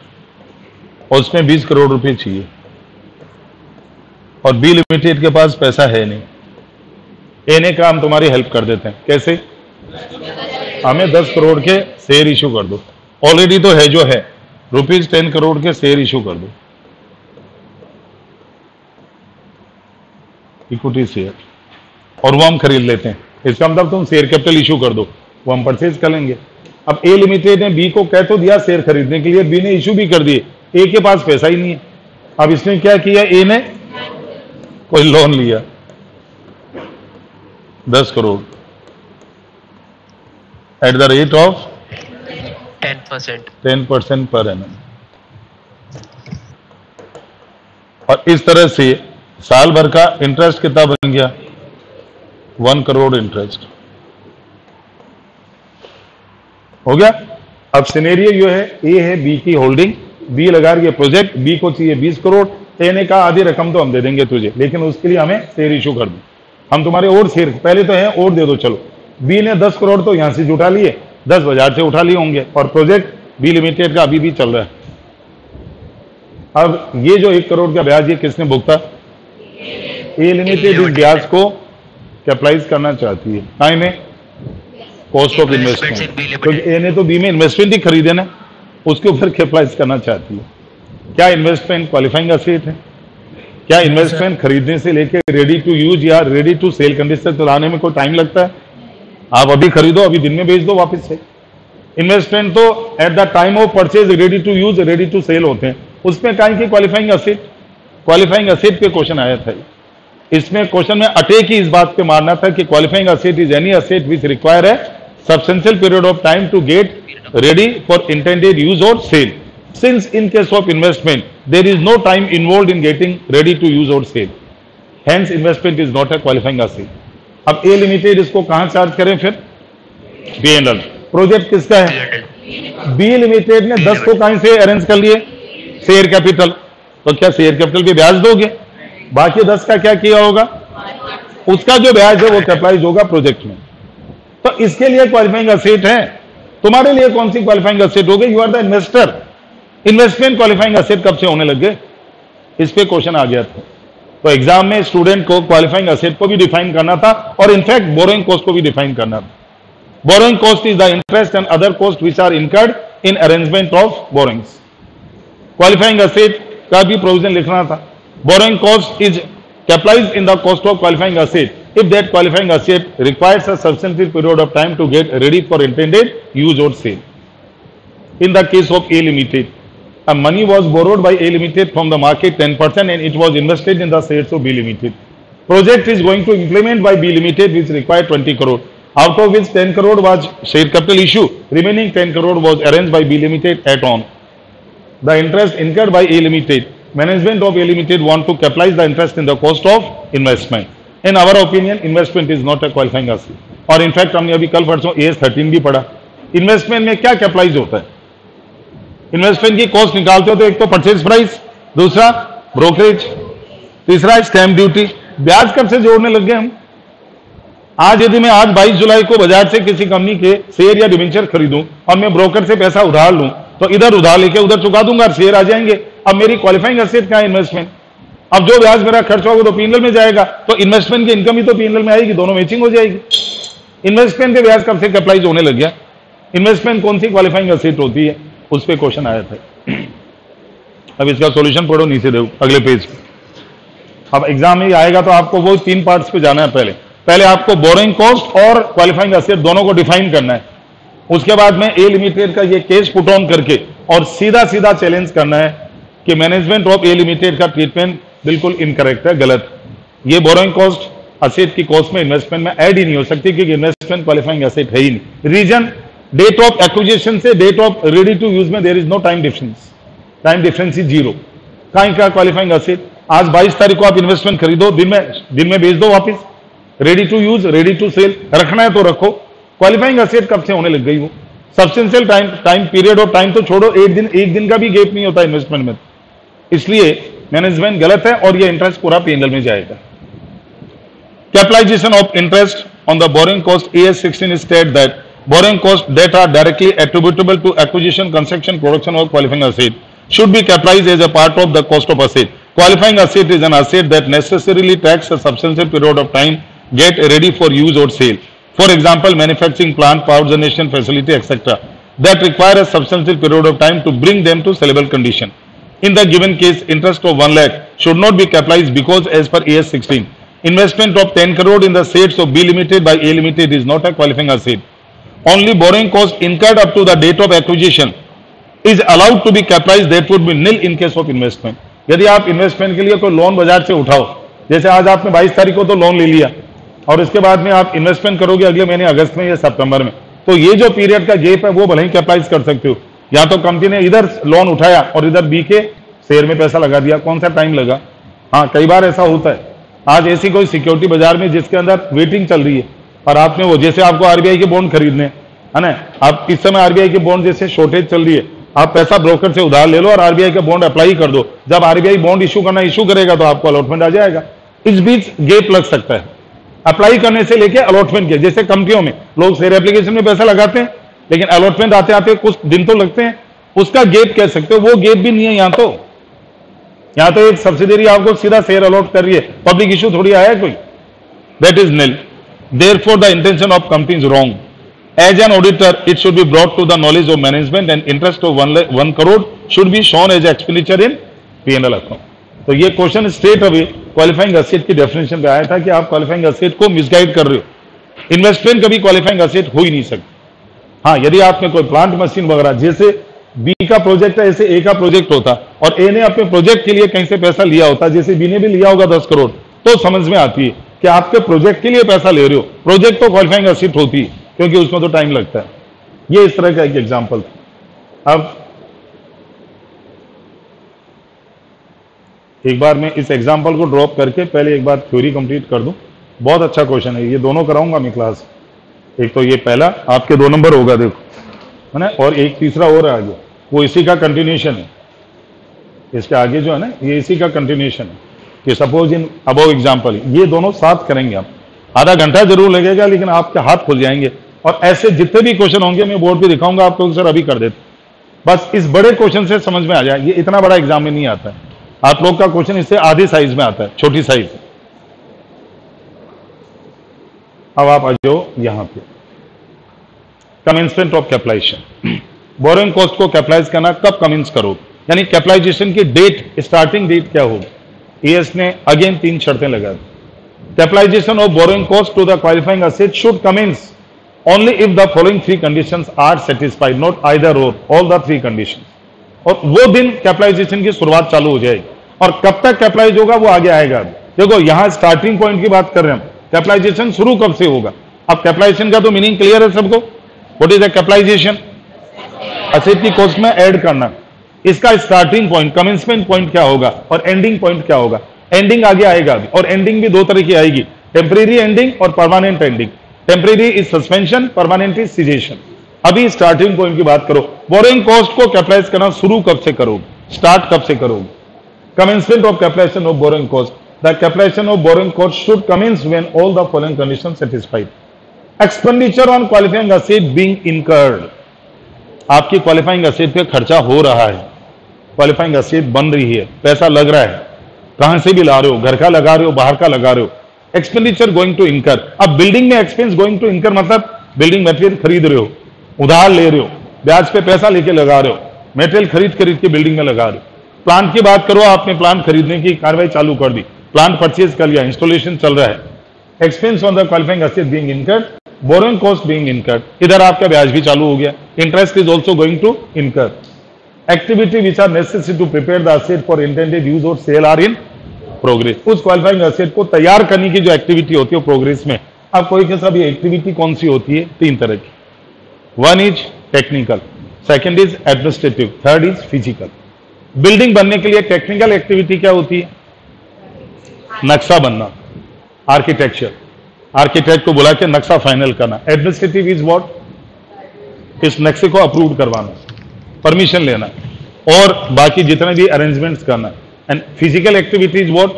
और उसमें 20 करोड़ रुपए चाहिए, और बी लिमिटेड के पास पैसा है नहीं। ए ने कहा हम तुम्हारी हेल्प कर देते हैं, कैसे? हमें 10 करोड़ के शेयर इशू कर दो, ऑलरेडी तो है जो है, रुपीज 10 करोड़ के शेयर इशू कर दो, इक्विटी शेयर, और वो हम खरीद लेते हैं। इसका मतलब तुम शेयर कैपिटल इशू कर दो, वो हम परचेज कर लेंगे। अब ए लिमिटेड ने बी को कह तो दिया शेयर खरीदने के लिए, बी ने इशू भी कर दिए, ए के पास पैसा ही नहीं है। अब इसने क्या किया? ए ने कोई लोन लिया 10 crore at the rate of 10% per annum, और इस तरह से साल भर का इंटरेस्ट कितना बन गया? 1 करोड़ इंटरेस्ट हो गया। अब सिनेरियो ये है, ए है बी की होल्डिंग, बी लगा रही है प्रोजेक्ट, बी को चाहिए 20 करोड़, ए ने कहा आधी रकम तो हम दे देंगे तुझे, लेकिन उसके लिए हमें शेयर इशू कर दो, हम तुम्हारे और शेयर पहले तो है और दे दो। चलो, बी ने 10 करोड़ तो यहां से जुटा लिए, 10 बाजार से उठा लिए होंगे, और प्रोजेक्ट बी लिमिटेड का अभी भी चल रहा है। अब ये जो 1 करोड़ का ब्याज ये किसने भुगता? ए लिमिटेड इस ब्याज को कैपिटलाइज करना चाहती है, टाइम है कॉस्ट ऑफ इन्वेस्टमेंट, क्योंकि ए ने तो बी में इन्वेस्टमेंट ही खरीदे ना, उसके ऊपर कैपिटलाइज करना चाहती है। क्या इन्वेस्टमेंट क्वालिफाइंग एसेट है? क्या इन्वेस्टमेंट खरीदने से लेके रेडी टू यूज या रेडी टू सेल कंडीशन तक लाने में कोई टाइम लगता है? आप अभी खरीदो, अभी दिन में बेच दो वापस से। इन्वेस्टमेंट तो at the time of purchase ready to use ready to sale होते हैं, उसमें कहीं की क्वालिफाइंग एसेट? क्वालिफाइंग एसेट पे क्वेश्चन आया था। इसमें क्वेश्चन में अटैक ही इस बात पे मारना था कि qualifying asset is any asset which require है substantial period of time to get ready for intended use or sale. Since in case of investment there is no time involved in getting ready to use or sale, hence investment is not a qualifying asset. अब A limited इसको कहां charge करें? फिर P&L। Project किसका है? B limited ने 10 को कहां से अरेंज कर लिए? Share capital. तो क्या शेयर कैपिटल पे ब्याज दोगे? बाकी 10 का क्या किया होगा? उसका जो ब्याज है वो कैपिटलाइज होगा प्रोजेक्ट में। तो इसके लिए क्वालिफाइंग एसेट है। तुम्हारे लिए कौन सी क्वालिफाइंग एसेट हो गई? You are the investor. Investment qualifying asset कब से होने लग गए? इस पे क्वेश्चन आ गया था। तो एग्जाम में स्टूडेंट को क्वालिफाइंग एसेट को भी डिफाइन करना था और इनफैक्ट बोरोइंग कॉस्ट को भी डिफाइन करना था। Borrowing cost is the interest and other cost which are incurred in arrangement of borrowings. Qualifying asset का भी प्रोविजन लिखना था। Borrowing cost is capitalized in the cost of qualifying asset if that qualifying asset requires a substantial period of time to get ready for intended use or sale. In the case of A Limited, money was borrowed by A Limited from the market 10% and it was invested in the shares of B Limited. Project is going to implement by B Limited which required 20 crore. Out of which 10 crore was share capital issue. Remaining 10 crore was arranged by B Limited at on. The interest incurred by A Limited. Management of A Limited want to capitalize the interest in the cost of investment. In our opinion, investment is not a qualifying asset. और in fact हमने अभी कल परसों AS13 भी पढ़ा। Investment में क्या capitalise होता है? इन्वेस्टमेंट की कॉस्ट निकालते हो तो एक तो परचेज प्राइस, दूसरा ब्रोकरेज, तीसरा स्टैंप ड्यूटी। ब्याज कब से जोड़ने लग गए हम? आज यदि मैं आज 22 जुलाई को बाजार से किसी कंपनी के शेयर या डिवेंचर खरीदूं और मैं ब्रोकर से पैसा उधार लूं तो इधर उधार लेके उधर चुका दूंगा, शेयर आ जाएंगे। अब मेरी क्वालिफाइंग एसेट क्या है? इन्वेस्टमेंट। अब जो ब्याज मेरा खर्च होगा तो P&L में जाएगा, तो इन्वेस्टमेंट की इनकम ही तो P&L में आएगी, दोनों मैचिंग हो जाएगी। इन्वेस्टमेंट के ब्याज कब से कैपिटलाइज होने लग गया? इन्वेस्टमेंट कौन सी क्वालिफाइंग एसेट होती है? उस पर क्वेश्चन आया था। अब इसका सॉल्यूशन पढ़ो, नीचे देखो अगले पेज पे। अब एग्जाम में आएगा तो आपको वो 3 पार्ट्स पे जाना है। पहले आपको बोरोइंग कॉस्ट और क्वालिफाइंग एसेट दोनों को डिफाइन करना है। उसके बाद में ए लिमिटेड का ये केस पुट ऑन करके और सीधा सीधा चैलेंज करना है कि मैनेजमेंट ऑफ ए लिमिटेड का ट्रीटमेंट बिल्कुल इनकरेक्ट है, गलत। ये बोरोइंग कॉस्ट एसेट की कॉस्ट में इन्वेस्टमेंट में ऐड ही नहीं हो सकती क्योंकि इन्वेस्टमेंट क्वालिफाइंग एसेट है ही नहीं। रीजन, डेट ऑफ एक्विजिशन से date of ready to use में there is no time difference. Time difference is 0। काहे का क्वालिफाइंग एसेट? आज 22 तारीख को आप इन्वेस्टमेंट खरीदो, दिन में बेच दो वापिस। Ready to use, ready to sale, रखना है तो रखो। क्वालिफाइंग एसेट कब से होने लग गई? वो substantial time period of time तो छोड़ो, एक दिन का भी गैप नहीं होता इन्वेस्टमेंट में। इसलिए मैनेजमेंट गलत है और ये इंटरेस्ट पूरा P&L में जाएगा। Capitalization of interest on the borrowing cost AS16 state that borrowing cost that are directly attributable to acquisition, construction, production of qualifying asset should be capitalized as a part of the cost of asset. Qualifying asset is an asset that necessarily takes a substantial period of time get ready for use or sale. For example, manufacturing plant, power generation facility, etc. that require a substantial period of time to bring them to sellable condition. In the given case, interest of 1 lakh should not be capitalized because as per AS16, investment of 10 crore in the shares of B Limited by A Limited is not a qualifying asset. Only borrowing cost incurred up to the date of acquisition is allowed to be capitalized, that would be nil in case of investment. यदि आप investment के लिए कोई loan बाजार से उठाओ, जैसे आज आपने 22 तारीख को तो लोन ले लिया और इसके बाद में आप इन्वेस्टमेंट करोगे अगले महीने अगस्त में या सितंबर में, तो ये जो पीरियड का गैप है वो भले ही कैपिटलाइज कर सकते हो। या तो कंपनी ने इधर लोन उठाया और इधर बी के शेयर में पैसा लगा दिया, कौन सा टाइम लगा? हाँ, कई बार ऐसा होता है। आज ऐसी कोई सिक्योरिटी बाजार में जिसके अंदर वेटिंग चल रही है और आपने वो, जैसे आपको आरबीआई के बॉन्ड खरीदने है ना, आप इस समय आरबीआई के बॉन्ड जैसे शॉर्टेज चल रही है, आप पैसा ब्रोकर से उधार ले लो और आरबीआई का बॉन्ड अप्लाई कर दो। जब आरबीआई बॉन्ड इशू करेगा तो आपको अलॉटमेंट आ जाएगा। इस बीच गैप लग सकता है अप्लाई करने से लेके अलॉटमेंट के। जैसे कंपनियों में लोग शेयर एप्लीकेशन में पैसा लगाते हैं लेकिन अलॉटमेंट आते आते कुछ दिन तो लगते हैं, उसका गैप कह सकते हो। वो गैप भी नहीं है यहाँ तो एक सब्सिडरी आपको सीधा शेयर अलॉट कर रही है, पब्लिक इशू थोड़ी आया है कोई। That is nil. Therefore the intention of company is wrong. As an auditor, it should be brought to the knowledge of management and interest of 1 crore should be shown as expenditure in P&L account. तो ये question straight away qualifying asset की definition पे आया था कि आप qualifying asset को misguide कर रहे हो। इन्वेस्टमेंट कभी क्वालिफाइंग एसेट हो ही नहीं सकती। हाँ, यदि आपने कोई प्लांट मशीन वगैरह, जैसे बी का प्रोजेक्ट है ऐसे ए का प्रोजेक्ट होता और ए ने अपने प्रोजेक्ट के लिए कहीं से पैसा लिया होता, जैसे बी ने भी लिया होगा 10 करोड़, तो समझ में आती है कि आपके प्रोजेक्ट के लिए पैसा ले रहे हो। प्रोजेक्ट तो क्वालिफाइंग एसेट होती है क्योंकि उसमें तो टाइम लगता है। ये इस तरह का एक एग्जाम्पल था। अब एक बार मैं इस एग्जाम्पल को ड्रॉप करके पहले एक बार थ्योरी कंप्लीट कर दूं। बहुत अच्छा क्वेश्चन है ये, दोनों कराऊंगा मैं क्लास। एक तो ये पहला आपके 2 नंबर होगा, देखो है ना, और एक तीसरा और आ गया, वो इसी का कंटिन्यूशन है। इसके आगे जो है ना, ये इसी का कंटिन्यूशन है कि सपोज इन अबव एग्जाम्पल, ये दोनों साथ करेंगे आप। आधा घंटा जरूर लगेगा, लेकिन आपके हाथ खुल जाएंगे। और ऐसे जितने भी क्वेश्चन होंगे मैं बोर्ड पे दिखाऊंगा आपको, सर अभी कर देते, बस इस बड़े क्वेश्चन से समझ में आ जाए। ये इतना बड़ा एग्जाम में नहीं आता है, आप लोग का क्वेश्चन इससे आधी साइज में आता है, छोटी साइज। अब आप आ जाओ यहां पे, commencement of capitalization. Borrowing cost को कैपिटलाइज करना कब कमेंस करो, यानी कैपिटलाइजेशन की डेट, स्टार्टिंग डेट क्या होगी। ईएस ने अगेन 3 शर्तें लगा दी। Capitalisation of borrowing cost to the qualifying asset should commence only if the following 3 conditions are satisfied, not either or, all the 3 conditions। और वो दिन कैपिटलाइजेशन की शुरुआत चालू हो जाएगी। और कब तक कैपिटलाइज होगा वो आगे आएगा। देखो यहां स्टार्टिंग पॉइंट की बात कर रहे हैं हम, कैपिटलाइजेशन शुरू कब से होगा। अब कैपिटलाइजेशन का तो मीनिंग क्लियर है सबको, what is the capitalization, asset की कॉस्ट में ऐड करना। इसका स्टार्टिंग पॉइंट, कमेंसमेंट पॉइंट क्या होगा और एंडिंग पॉइंट क्या होगा। एंडिंग आगे आएगा अभी, और एंडिंग भी 2 तरह की आएगी, टेम्परेरी एंडिंग और permanent ending. Temporary is suspension, permanent is cessation. अभी स्टार्टिंग पॉइंट की बात करो, बोरोइंग कॉस्ट को कैपिटलाइज करना शुरू कब से करोगे, स्टार्ट कब से करोगे। Commencement of capitalisation of borrowing cost, the capitalization of borrowing cost should commence when all the following condition satisfied. Expenditure on qualifying asset being incurred, आपकी क्वालिफाइंग असेट पे खर्चा हो रहा है, क्वालिफाइंग असेट बन रही है, पैसा लग रहा है, कहां से भी ला रहे हो, घर का लगा रहे हो, बाहर का लगा रहे हो। एक्सपेंडिचर गोइंग टू इनकर, अब बिल्डिंग में एक्सपेंस गोइंग टू इनकर मतलब बिल्डिंग मटेरियल खरीद रहे हो, उधार ले रहे हो, ब्याज पे पैसा लेके लगा रहे हो, मटेरियल खरीद के बिल्डिंग में लगा रहे हो। प्लांट की बात करो, आपने प्लांट खरीदने की कार्रवाई चालू कर दी, प्लांट परचेज कर लिया, इंस्टॉलेशन चल रहा है। Expense on the qualifying asset being incurred, borrowing cost being incurred, इधर आपका ब्याज भी चालू हो गया, interest is also going to incur. Activity which are necessary to prepare the asset for intended use और सेल आर इन प्रोग्रेस। उस qualifying asset को तैयार करने की जो एक्टिविटी होती है प्रोग्रेस में। अब कोई के सब एक्टिविटी कौन सी होती है, 3 तरह की। 1 is technical, 2nd is administrative, 3rd is physical. Building बनने के लिए टेक्निकल एक्टिविटी क्या होती है, नक्शा बनना, आर्किटेक्चर, आर्किटेक्ट को बुला के नक्शा फाइनल करना। एडमिनिस्ट्रेटिव इज व्हाट, इस नक्शे को अप्रूव करवाना, परमिशन लेना और बाकी जितने भी अरेंजमेंट्स करना। And physical activities what,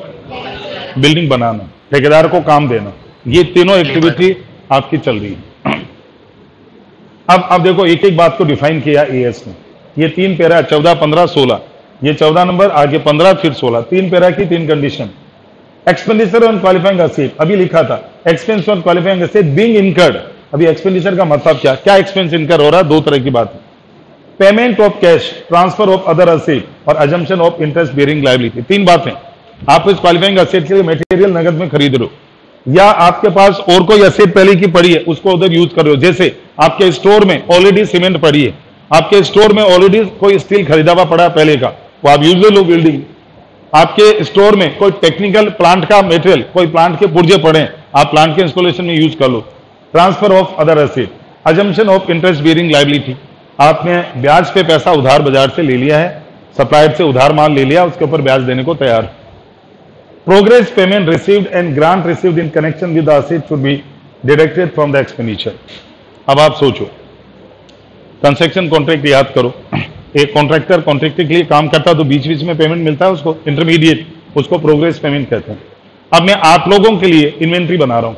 building बनाना, ठेकेदार को काम देना। ये तीनों एक्टिविटी आपकी चल रही है। अब देखो एक एक बात को डिफाइन किया एएस ने। ये 3 पैरा, 14, 15, 16, ये 14 नंबर, आगे 15 फिर 16, 3 पैरा की 3 condition. Expenditure on qualifying asset, अभी लिखा था expense on qualifying asset being incurred. अभी एक्सपेंडिचर का मतलब क्या एक्सपेंस इनकर हो रहा है, 2 तरह की बात है। Payment of cash, transfer of other asset और assumption of interest bearing liability. 3 बातें। आप इस क्वालिफाइंग असेट के लिए मटेरियल नगद में खरीद रहे हो, या आपके पास और कोई असेट पहले की पड़ी है उसको उधर यूज कर रहे हो। जैसे आपके स्टोर में ऑलरेडी सीमेंट पड़ी है, आपके स्टोर में ऑलरेडी कोई स्टील खरीदा हुआ पड़ा है पहले का, वो आप यूज ले लो बिल्डिंग। आपके स्टोर में कोई टेक्निकल प्लांट का मटेरियल, कोई प्लांट के पुर्जे पड़े हैं, आप प्लांट के इंस्टॉलेशन में यूज कर लो। Transfer of other asset, assumption of interest bearing liability, आपने ब्याज पे पैसा उधार बाजार से ले लिया है, सप्लायर से उधार माल ले लिया, उसके ऊपर ब्याज देने को तैयार। Progress payment received and grant received in connection with the asset should be deducted from the expenditure. अब आप सोचो, कंस्ट्रक्शन कॉन्ट्रैक्ट याद करो, एक कॉन्ट्रैक्टर कॉन्ट्रैक्टर के लिए काम करता है तो बीच बीच में पेमेंट मिलता है उसको, इंटरमीडिएट, उसको प्रोग्रेस पेमेंट कहते हैं। अब मैं आप लोगों के लिए इन्वेंट्री बना रहा हूं,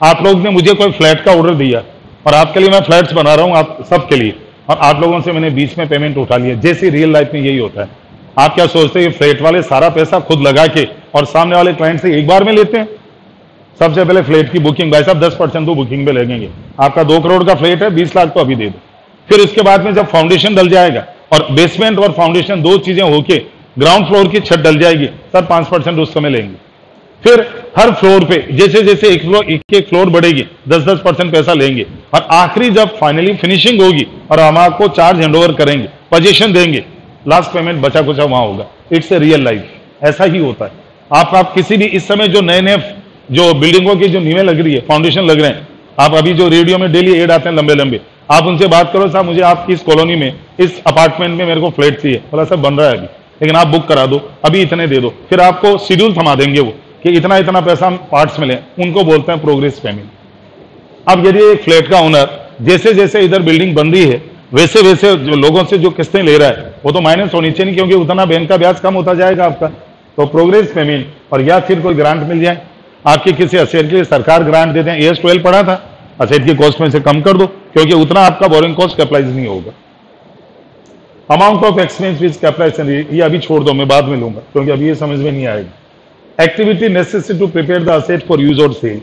आप लोग ने मुझे कोई फ्लैट का ऑर्डर दिया और आपके लिए मैं फ्लैट्स बना रहा हूं, आप सबके लिए, और आप लोगों से मैंने बीच में पेमेंट उठा लिया। जैसे रियल लाइफ में यही होता है। आप क्या सोचते हैं, ये फ्लैट वाले सारा पैसा खुद लगा के और सामने वाले क्लाइंट से एक बार में लेते हैं? सबसे पहले फ्लैट की बुकिंग, भाई साहब 10% तो बुकिंग पे लगेंगे, आपका 2 करोड़ का फ्लैट है, 20 लाख तो अभी दे दो। फिर उसके बाद में जब फाउंडेशन डल जाएगा और बेसमेंट और फाउंडेशन 2 चीजें होके ग्राउंड फ्लोर की छत डल जाएगी, सर 5% उस समय लेंगे। फिर हर फ्लोर पे जैसे जैसे एक फ्लोर बढ़ेगी 10% पैसा लेंगे, और आखिरी जब फाइनली फिनिशिंग होगी और हम आपको चार्ज हैंडओवर करेंगे, पोजीशन देंगे, लास्ट पेमेंट बचा कुचा वहां होगा। इट्स ए रियल लाइफ, ऐसा ही होता है। आप किसी भी इस समय जो नए जो बिल्डिंगों की जो नींवें लग रही है, फाउंडेशन लग रहे हैं, आप अभी जो रेडियो में डेली एड आते हैं लंबे लंबे, आप उनसे बात करो, साहब मुझे आपकी इस कॉलोनी में इस अपार्टमेंट में मेरे को फ्लैट चाहिए, बोला सब बन रहा है अभी, लेकिन आप बुक करा दो, अभी इतने दे दो। फिर आपको शेड्यूल थमा देंगे वो कि इतना इतना पैसा हम पार्ट्स में लें, उनको बोलते हैं प्रोग्रेस पेमेंट। अब यदि एक फ्लैट का ओनर जैसे जैसे इधर बिल्डिंग बन रही है वैसे वैसे जो लोगों से जो किस्तें ले रहा है वो तो माइनस होनी चाहिए, क्योंकि उतना बैंक का ब्याज कम होता जाएगा आपका। तो प्रोग्रेस पेमेंट, और या फिर कोई ग्रांट मिल जाए आपके किसी असेट के लिए, सरकार ग्रांट देते हैं, AS 12 पढ़ा था, असेट की कॉस्ट में से कम कर दो, क्योंकि उतना आपका बोरिंग कॉस्ट कैपिटलाइज नहीं होगा। Amount of expense which capitalization, ये अभी छोड़ दो, मैं बाद में लूंगा क्योंकि अभी ये समझ में नहीं आएगा। Activity necessary to prepare the asset for use और sale,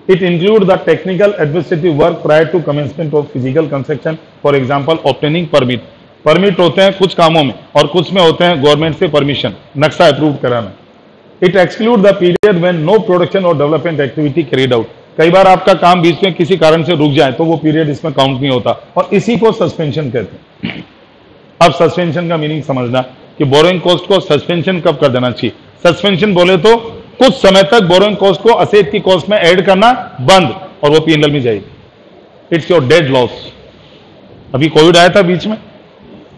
it include the technical administrative work prior to commencement of physical construction, for example obtaining permit. Permit होते हैं कुछ कामों में और कुछ में होते हैं गवर्नमेंट से परमिशन, नक्शा अप्रूव कराना। It exclude the period when no production और डेवलपमेंट एक्टिविटी कैरिड आउट, कई बार आपका काम बीच में किसी कारण से रुक जाए तो वो पीरियड इसमें काउंट नहीं होता, और इसी को सस्पेंशन कहते हैं। अब सस्पेंशन का मीनिंग समझना कि बोरोइंग कॉस्ट को सस्पेंशन कब कर देना चाहिए। सस्पेंशन बोले तो कुछ समय तक बोरोइंग कॉस्ट को असेट की कॉस्ट में ऐड करना बंद, और वो P&L में जाएगी। It's your dead loss. अभी कोविड आया था, बीच में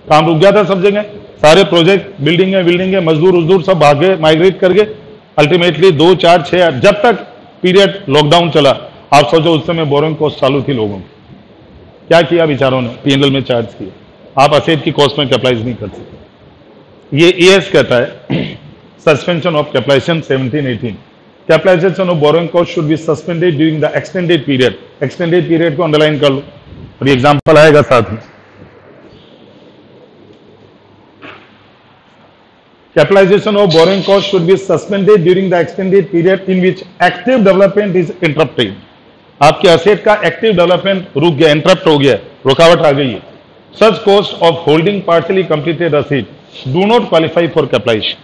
काम रुक गया था सब जगह, सारे प्रोजेक्ट, बिल्डिंगे मजदूर सब भागे, माइग्रेट कर गए। अल्टीमेटली 2, 4, 6 जब तक पीरियड लॉकडाउन चला, आप सोचो उस समय बोरोइंग कॉस्ट चालू थी लोगों की, क्या किया बेचारों ने, P&L में चार्ज किया। आप असेट की कॉस्ट में कैपिटलाइज नहीं कर सकते। ये AS कहता है suspension of capitalization 17-18। Capitalization of borrowing cost should be suspended during the extended period. Extended period को अंडरलाइन कर लो, और ये एग्जांपल आएगा साथ में। Capitalization of borrowing cost should be suspended during the extended period in which active development is interrupted. आपके asset का एक्टिव डेवलपमेंट रुक गया, इंटरप्ट हो गया, रुकावट आ गई है। Such cost of holding partially completed asset do not qualify for capitalization.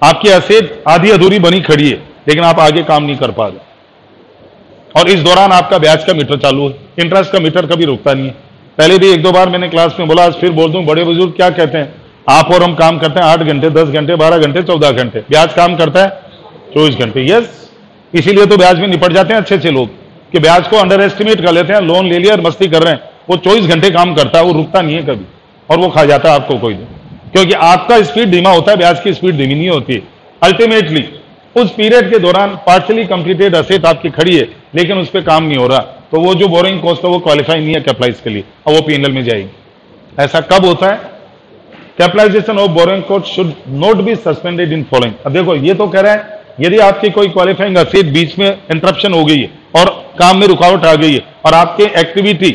आपकी असेट आधी अधूरी बनी खड़ी है, लेकिन आप आगे काम नहीं कर पा रहे, और इस दौरान आपका ब्याज का मीटर चालू है। इंटरेस्ट का मीटर कभी रुकता नहीं है। पहले भी 1-2 बार मैंने क्लास में बोला, आज फिर बोल दूं, बड़े बुजुर्ग क्या कहते हैं, आप और हम काम करते हैं 8 घंटे, 10 घंटे, 12 घंटे, 14 घंटे, ब्याज काम करता है 24 घंटे। यस, इसीलिए तो ब्याज में निपट जाते हैं अच्छे लोग, कि ब्याज को अंडर एस्टिमेट कर लेते हैं, लोन ले लिया और मस्ती कर रहे हैं। वो 24 घंटे काम करता है, वो रुकता नहीं है कभी, और वो खा जाता है आपको कोई दिन, क्योंकि आपका स्पीड धीमा होता है, ब्याज की स्पीड धीमी नहीं होती है। अल्टीमेटली उस पीरियड के दौरान पार्शली कंप्लीटेड असेट आपकी खड़ी है, लेकिन उस पर काम नहीं हो रहा, तो वो जो बोरिंग कॉस्ट है वो क्वालिफाई नहीं है कैपिटलाइज के लिए, और वो P&L में जाएगी। ऐसा कब होता है? Capitalization of borrowing cost should not be suspended in following. अब देखो, ये तो कह रहा है यदि आपकी कोई क्वालिफाइंग असेट बीच में इंटरप्शन हो गई है और काम में रुकावट आ गई है, और आपके एक्टिविटी,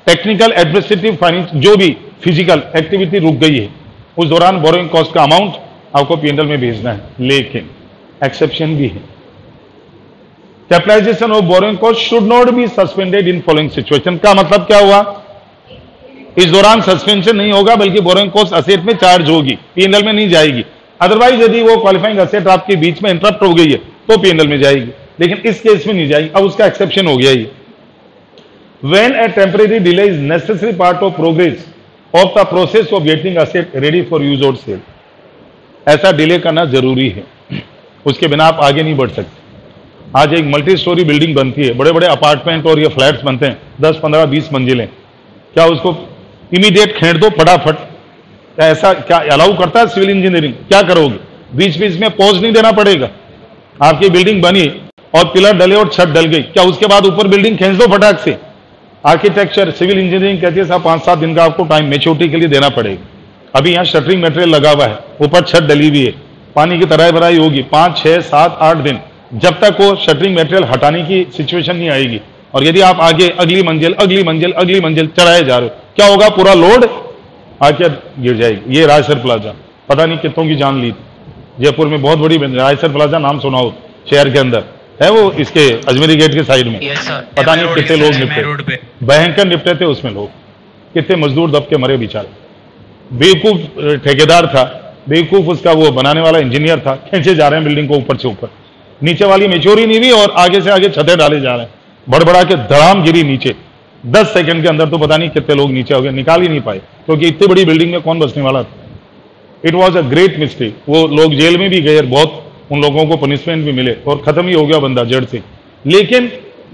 टेक्निकल, एडमिनिस्ट्रेटिव, फाइनेंस, जो भी फिजिकल एक्टिविटी रुक गई है, उस दौरान बोरोइंग कॉस्ट का अमाउंट आपको P&L में भेजना है। लेकिन एक्सेप्शन भी है। Capitalization of borrowing cost should not be suspended in following situation का मतलब क्या हुआ? इस दौरान सस्पेंशन नहीं होगा, बल्कि बोरोइंग कॉस्ट असेट में चार्ज होगी, P&L में नहीं जाएगी। अदरवाइज यदि वो क्वालिफाइंग असेट आपके बीच में इंटरप्ट हो गई है तो P&L में जाएगी, लेकिन इस केस में नहीं जाएगी। अब उसका एक्सेप्शन हो गया ये। When a temporary delay is necessary part of progress of the process of getting asset ready for use or sale, ऐसा डिले करना जरूरी है, उसके बिना आप आगे नहीं बढ़ सकते। आज एक मल्टी स्टोरी बिल्डिंग बनती है, बड़े बड़े अपार्टमेंट और ये फ्लैट्स बनते हैं, 10, 15, 20 मंजिलें, क्या उसको इमीडिएट खेड़ दो फटाफट? क्या ऐसा क्या अलाउ करता है सिविल इंजीनियरिंग? क्या करोगे? बीच बीच में पॉज नहीं देना पड़ेगा? आपकी बिल्डिंग बनी और पिलर डले और छत डल गई, क्या उसके बाद ऊपर बिल्डिंग खींच दो फटाक से? आर्किटेक्चर, सिविल इंजीनियरिंग कहती है साहब 5-7 दिन का आपको टाइम मेच्योरिटी के लिए देना पड़ेगा। अभी यहाँ शटरिंग मटेरियल लगा हुआ है, ऊपर छत डली हुई है, पानी की तराई भराई होगी, 5, 6, 7, 8 दिन, जब तक वो शटरिंग मटेरियल हटाने की सिचुएशन नहीं आएगी। और यदि आप आगे अगली मंजिल चढ़ाए जा रहे हो, क्या होगा? पूरा लोड आके गिर जाएगी। ये रायसर प्लाजा, पता नहीं कितनों की जान ली थी। जयपुर में बहुत बड़ी रायसर प्लाजा, नाम सुना हो, शहर के अंदर है, वो इसके अजमेरी गेट के साइड में। पता नहीं कितने लोग निपटे, भयंकर निपटे थे उसमें लोग, कितने मजदूर दब के मरे बेचारे। बेवकूफ ठेकेदार था, बेवकूफ उसका वो बनाने वाला इंजीनियर था, खींचे जा रहे हैं बिल्डिंग को ऊपर से ऊपर, नीचे वाली मेच्योरी नहीं हुई और आगे से आगे छतें डाले जा रहे हैं, बड़बड़ा के धड़ाम गिरी नीचे। 10 सेकंड के अंदर तो पता नहीं कितने लोग नीचे हो गए, निकाल ही नहीं पाए, क्योंकि इतनी बड़ी बिल्डिंग में कौन बसने वाला था। It was a great mistake. वो लोग जेल में भी गए, बहुत उन लोगों को पनिशमेंट भी मिले और खत्म ही हो गया बंदा जड़ से। लेकिन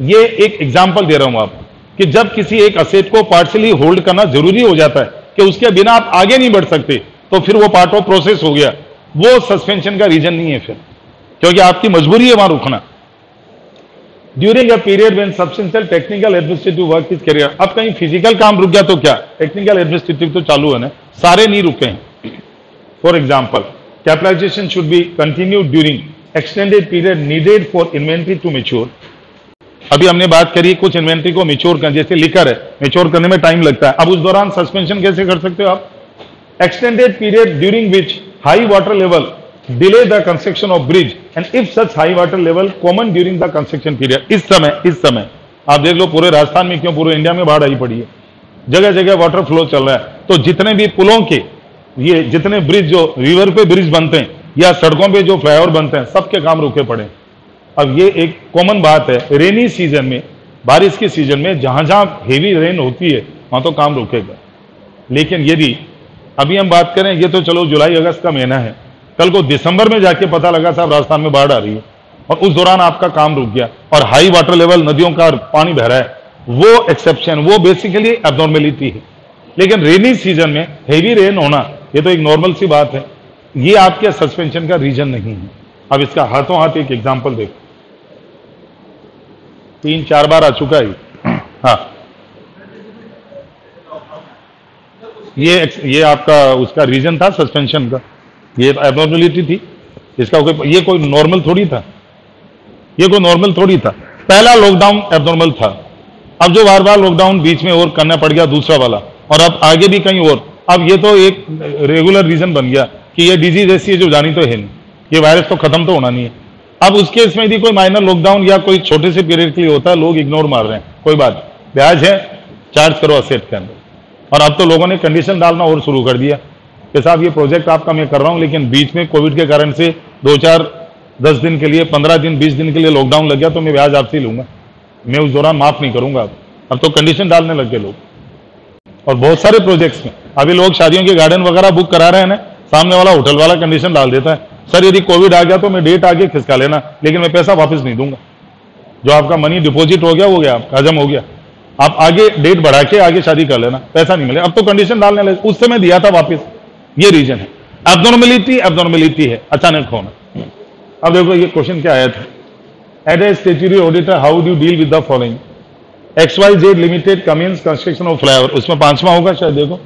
ये एक एग्जाम्पल दे रहा हूं आप, कि जब किसी एक असेट को पार्शली होल्ड करना जरूरी हो जाता है कि उसके बिना आप आगे नहीं बढ़ सकते, तो फिर वो पार्ट ऑफ प्रोसेस हो गया, वो सस्पेंशन का रीजन नहीं है फिर, क्योंकि आपकी मजबूरी है वहां रुकना। During a period when substantial technical administrative work is carried. अब कहीं फिजिकल काम रुक गया तो क्या, टेक्निकल एडमिनिस्ट्रेटिव तो चालू है ना, सारे नहीं रुके हैं। For example, capitalization should be continued during extended period needed for inventory to mature. अभी हमने बात करी कुछ इन्वेंट्री को मैच्योर कर, जैसे लिकर है, मैच्योर करने में टाइम लगता है, अब उस दौरान सस्पेंशन कैसे कर सकते हो आप? Extended period during which high water level delay the construction of bridge and if such high water level common during the construction period। इस समय आप देख लो पूरे राजस्थान में क्यों, पूरे इंडिया में बाढ़ आई पड़ी है, जगह जगह वाटर फ्लो चल रहा है, तो जितने भी पुलों के ये जितने ब्रिज जो रिवर पे ब्रिज बनते हैं या सड़कों पे जो फ्लाईओवर बनते हैं, सबके काम रुके पड़े। अब ये एक कॉमन बात है, रेनी सीजन में, बारिश के सीजन में जहां जहां हेवी रेन होती है वहां तो काम रुकेगा। लेकिन यदि अभी हम बात करें, ये तो चलो जुलाई अगस्त का महीना है, कल को दिसंबर में जाके पता लगा साहब राजस्थान में बाढ़ आ रही है और उस दौरान आपका काम रुक गया और हाई वाटर लेवल, नदियों का पानी बह रहा है, वो एक्सेप्शन, वो बेसिकली एब्नॉर्मेलिटी है। लेकिन रेनी सीजन में हेवी रेन होना ये तो एक नॉर्मल सी बात है, ये आपके सस्पेंशन का रीजन नहीं है। अब इसका हाथों हाथ एक एग्जाम्पल देखो, 3-4 बार आ चुका है। हाँ, ये आपका उसका रीजन था सस्पेंशन का, ये एब्नॉर्मलिटी थी, इसका ये कोई नॉर्मल थोड़ी था, ये कोई नॉर्मल थोड़ी था। पहला लॉकडाउन एब्नॉर्मल था, अब जो बार बार लॉकडाउन बीच में और करना पड़ गया दूसरा वाला, और अब आगे भी कहीं और, अब ये तो एक रेगुलर रीजन बन गया कि ये डिजीज ऐसी है जो जानी तो है नहीं, ये वायरस तो खत्म तो होना नहीं है। अब उसके इसमें यदि कोई माइनर लॉकडाउन या कोई छोटे से पीरियड के लिए होता है, लोग इग्नोर मार रहे हैं, कोई बात, ब्याज है, चार्ज करो असेट के अंदर। और अब तो लोगों ने कंडीशन डालना और शुरू कर दिया कि साहब ये प्रोजेक्ट आपका मैं कर रहा हूं, लेकिन बीच में कोविड के कारण से 2-4-10 दिन के लिए, 15 दिन, 20 दिन के लिए लॉकडाउन लग गया, तो मैं ब्याज आपसे लूंगा, मैं उस दौरान माफ नहीं करूंगा। अब तो कंडीशन डालने लग गए लोग, और बहुत सारे प्रोजेक्ट्स में अभी लोग शादियों के गार्डन वगैरह बुक करा रहे हैं ना, सामने वाला होटल वाला कंडीशन डाल देता है, सर यदि कोविड आ गया तो मैं डेट आगे खिसका लेना, लेकिन मैं पैसा वापस नहीं दूंगा, जो आपका मनी डिपॉजिट हो गया, हजम हो गया, आप आगे डेट बढ़ा के आगे शादी कर लेना, पैसा नहीं मिले। अब तो कंडीशन डालने लगे, उस समय दिया था वापस, ये रीजन है। एब्नॉर्मेलिटी है, अचानक होना। अब देखो ये क्वेश्चन क्या आया था, as a statutory auditor how do deal with the following, XYZ limited commence construction of flyover, उसमें 5वां होगा शायद, देखो